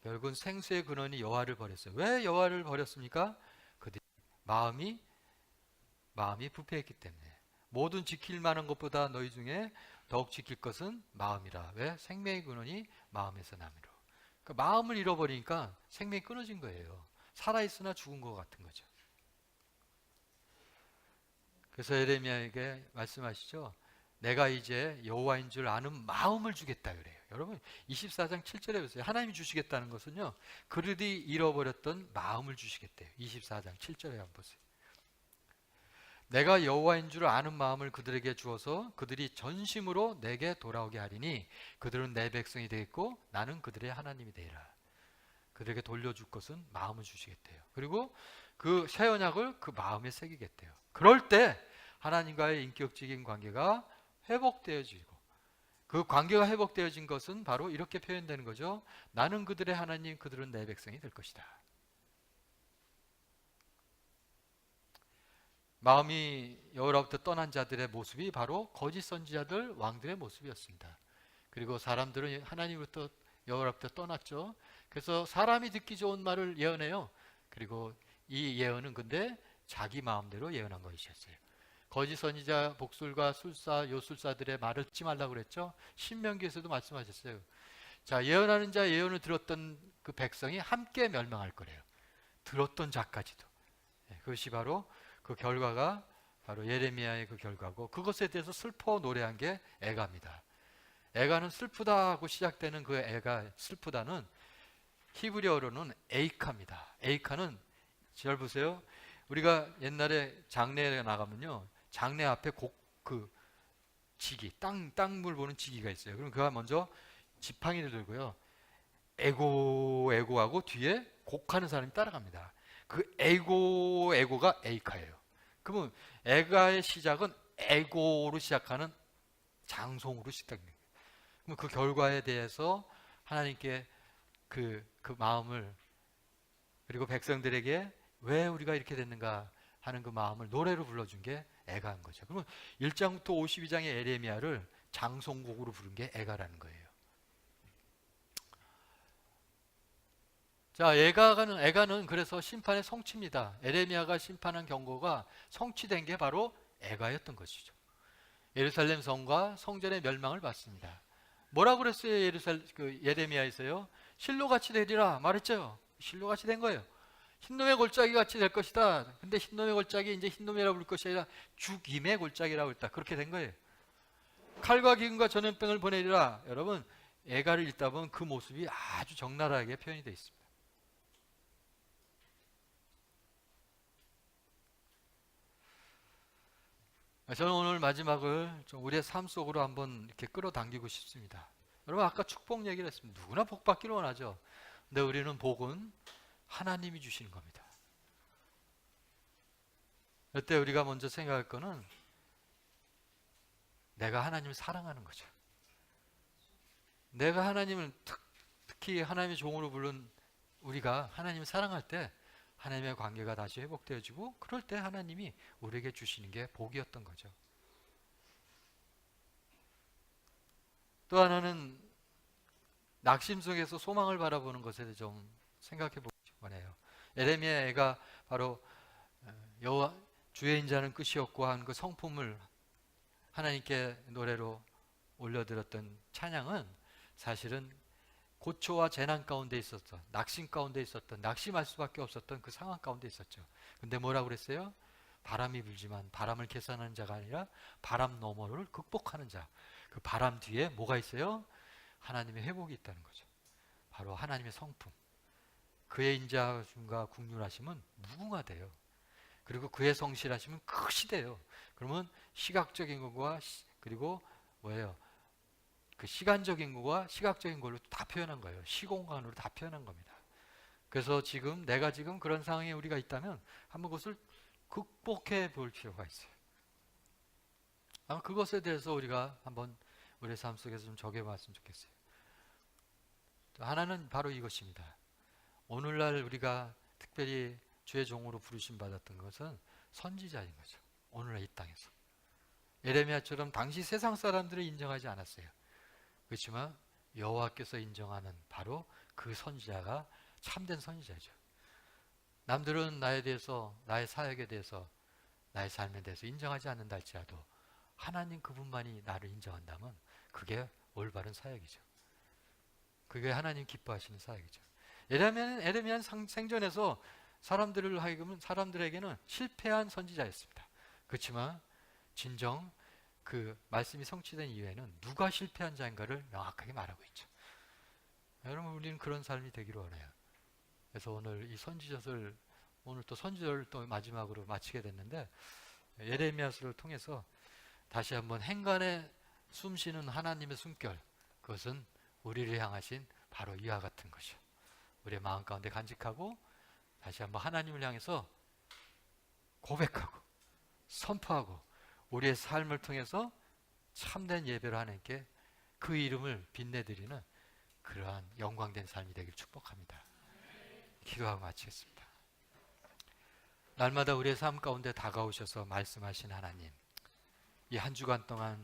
[SPEAKER 1] 결국은 생수의 근원이 여호와를 버렸어요. 왜 여호와를 버렸습니까? 그들이 마음이 부패했기 때문에. 모든 지킬 만한 것보다 너희 중에 더욱 지킬 것은 마음이라. 왜? 생명의 근원이 마음에서 남이로. 그러니까 마음을 잃어버리니까 생명이 끊어진 거예요. 살아있으나 죽은 것 같은 거죠. 그래서 예레미야에게 말씀하시죠. 내가 이제 여호와인 줄 아는 마음을 주겠다 그래요. 여러분 24장 7절에 보세요. 하나님이 주시겠다는 것은요. 그들이 잃어버렸던 마음을 주시겠대요. 24장 7절에 한번 보세요. 내가 여호와인 줄 아는 마음을 그들에게 주어서 그들이 전심으로 내게 돌아오게 하리니 그들은 내 백성이 되겠고 나는 그들의 하나님이 되리라. 그들에게 돌려줄 것은 마음을 주시겠대요. 그리고 그 새 언약을 그 마음에 새기겠대요. 그럴 때 하나님과의 인격적인 관계가 회복되어지고 그 관계가 회복되어진 것은 바로 이렇게 표현되는 거죠. 나는 그들의 하나님, 그들은 내 백성이 될 것이다. 마음이 여호와로부터 떠난 자들의 모습이 바로 거짓 선지자들, 왕들의 모습이었습니다. 그리고 사람들은 하나님으로부터 여호와로부터 떠났죠. 그래서 사람이 듣기 좋은 말을 예언해요. 그리고 이 예언은 근데 자기 마음대로 예언한 것이었어요. 거짓 선지자, 복술과 술사, 요술사들의 말을 듣지 말라고 그랬죠. 신명기에서도 말씀하셨어요. 자, 예언하는 자 예언을 들었던 그 백성이 함께 멸망할 거래요. 들었던 자까지도. 그것이 바로 그 결과가 바로 예레미야의 그 결과고, 그것에 대해서 슬퍼 노래한 게 애가입니다. 애가는 슬프다 하고 시작되는 그 애가 슬프다는 히브리어로는 에이카입니다. 에이카는 잘 보세요. 우리가 옛날에 장례에 나가면요, 장례 앞에 그 지기, 땅물 보는 지기가 있어요. 그럼 그가 먼저 지팡이를 들고요, 에고하고 뒤에 곡하는 사람이 따라갑니다. 그 에고가 에이카예요. 그러면 에가의 시작은 에고로 시작하는 장송으로 시작됩니다. 그럼 그 결과에 대해서 하나님께 그 마음을, 그리고 백성들에게 왜 우리가 이렇게 됐는가 하는 그 마음을 노래로 불러준 게 애가인 거죠. 그러면 1장부터 52장의 에레미야를 장송곡으로 부른 게 애가라는 거예요. 자, 애가는 그래서 심판의 성취입니다. 에레미야가 심판한 경고가 성취된 게 바로 애가였던 것이죠. 예루살렘 성과 성전의 멸망을 받습니다. 뭐라고 그랬어요? 예레미야에서요? 실로같이 되리라 말했죠. 실로같이 된 거예요. 흰놈의 골짜기 같이 될 것이다. 근데 흰놈의 골짜기 이제 흰놈이라고 부를 것이 아니라 죽임의 골짜기라고 했다. 그렇게 된 거예요. 칼과 기근과 전염병을 보내리라. 여러분, 애가를 읽다 보면 그 모습이 아주 적나라하게 표현이 되어 있습니다. 저는 오늘 마지막을 좀 우리의 삶 속으로 한번 이렇게 끌어당기고 싶습니다. 여러분, 아까 축복 얘기를 했습니다. 누구나 복 받기를 원하죠. 근데 우리는 복은 하나님이 주시는 겁니다. 이때 우리가 먼저 생각할 거는 내가 하나님을 사랑하는 거죠. 내가 하나님을 특히 하나님의 종으로 부른 우리가 하나님을 사랑할 때 하나님의 관계가 다시 회복되어지고, 그럴 때 하나님이 우리에게 주시는 게 복이었던 거죠. 또 하나는 낙심 속에서 소망을 바라보는 것에 좀 생각해 보고 원해요. 에레미야가 바로 여호와 주의 인자는 끝이 없고 한 그 성품을 하나님께 노래로 올려드렸던 찬양은 사실은 고초와 재난 가운데 있었던, 낙심 가운데 있었던, 낙심할 수밖에 없었던 그 상황 가운데 있었죠. 근데 뭐라고 그랬어요? 바람이 불지만 바람을 계산하는 자가 아니라 바람 너머를 극복하는 자. 그 바람 뒤에 뭐가 있어요? 하나님의 회복이 있다는 거죠. 바로 하나님의 성품. 그의 인자하심과 국률하심은 무궁하대요. 그리고 그의 성실하심은 크시대요. 그러면 시각적인 것과 그리고 뭐예요? 그 시간적인 것과 시각적인 걸로 다 표현한 거예요. 시공간으로 다 표현한 겁니다. 그래서 지금 내가 지금 그런 상황에 우리가 있다면 한번 그것을 극복해 볼 필요가 있어요. 아마 그것에 대해서 우리가 한번 우리의 삶 속에서 좀 적용해봤으면 좋겠어요. 또 하나는 바로 이것입니다. 오늘날 우리가 특별히 주의 종으로 부르심 받았던 것은 선지자인 거죠. 오늘날 이 땅에서. 에레미야처럼 당시 세상 사람들을 인정하지 않았어요. 그렇지만 여호와께서 인정하는 바로 그 선지자가 참된 선지자죠. 남들은 나에 대해서, 나의 사역에 대해서, 나의 삶에 대해서 인정하지 않는다 할지라도 하나님 그분만이 나를 인정한다면 그게 올바른 사역이죠. 그게 하나님 기뻐하시는 사역이죠. 에레미야는 생전에서 사람들에게는 실패한 선지자였습니다. 그렇지만 진정 그 말씀이 성취된 이후에는 누가 실패한 자인가를 명확하게 말하고 있죠. 여러분, 우리는 그런 삶이 되기를 원해요. 그래서 오늘 이 선지자를, 오늘 또 선지자를 또 마지막으로 마치게 됐는데, 예레미야서를 통해서 다시 한번 행간에 숨쉬는 하나님의 숨결, 그것은 우리를 향하신 바로 이와 같은 것이요. 우리의 마음 가운데 간직하고 다시 한번 하나님을 향해서 고백하고 선포하고 우리의 삶을 통해서 참된 예배로 하나님께 그 이름을 빛내드리는 그러한 영광된 삶이 되길 축복합니다. 기도하고 마치겠습니다. 날마다 우리의 삶 가운데 다가오셔서 말씀하신 하나님, 이 한 주간 동안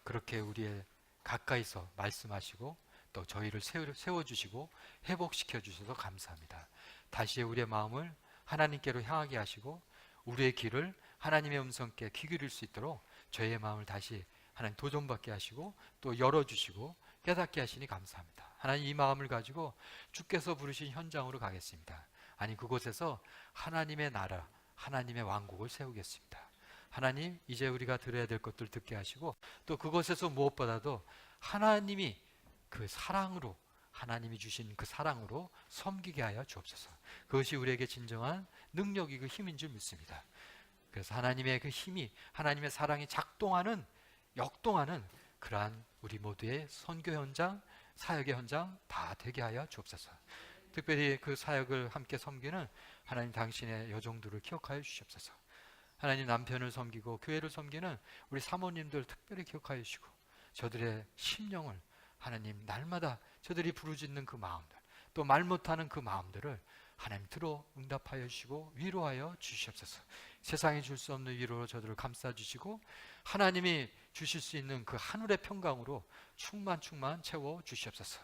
[SPEAKER 1] 그렇게 우리의 가까이서 말씀하시고 또 저희를 세워주시고 회복시켜 주셔서 감사합니다. 다시 우리의 마음을 하나님께로 향하게 하시고 우리의 길을 하나님의 음성께 귀 기울일 수 있도록 저희의 마음을 다시 하나님 도전받게 하시고 또 열어주시고 깨닫게 하시니 감사합니다. 하나님, 이 마음을 가지고 주께서 부르신 현장으로 가겠습니다. 아니, 그곳에서 하나님의 나라, 하나님의 왕국을 세우겠습니다. 하나님, 이제 우리가 들어야 될 것들 듣게 하시고 또 그곳에서 무엇보다도 하나님이 그 사랑으로, 하나님이 주신 그 사랑으로 섬기게 하여 주옵소서. 그것이 우리에게 진정한 능력이고 힘인 줄 믿습니다. 그래서 하나님의 그 힘이, 하나님의 사랑이 작동하는, 역동하는 그러한 우리 모두의 선교 현장, 사역의 현장 다 되게 하여 주옵소서. 특별히 그 사역을 함께 섬기는 하나님 당신의 여종들을 기억하여 주시옵소서. 하나님, 남편을 섬기고 교회를 섬기는 우리 사모님들 특별히 기억하여 주시고 저들의 심령을 하나님, 날마다 저들이 부르짖는 그 마음들, 또 말 못하는 그 마음들을 하나님 들어 응답하여 주시고 위로하여 주시옵소서. 세상이 줄 수 없는 위로로 저들을 감싸주시고 하나님이 주실 수 있는 그 하늘의 평강으로 충만 채워 주시옵소서.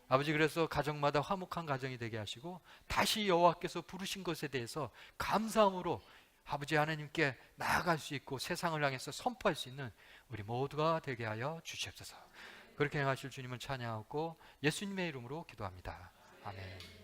[SPEAKER 1] 아버지, 그래서 가정마다 화목한 가정이 되게 하시고 다시 여호와께서 부르신 것에 대해서 감사함으로 아버지 하나님께 나아갈 수 있고 세상을 향해서 선포할 수 있는 우리 모두가 되게 하여 주시옵소서. 그렇게 행하실 주님을 찬양하고 예수님의 이름으로 기도합니다. 아멘.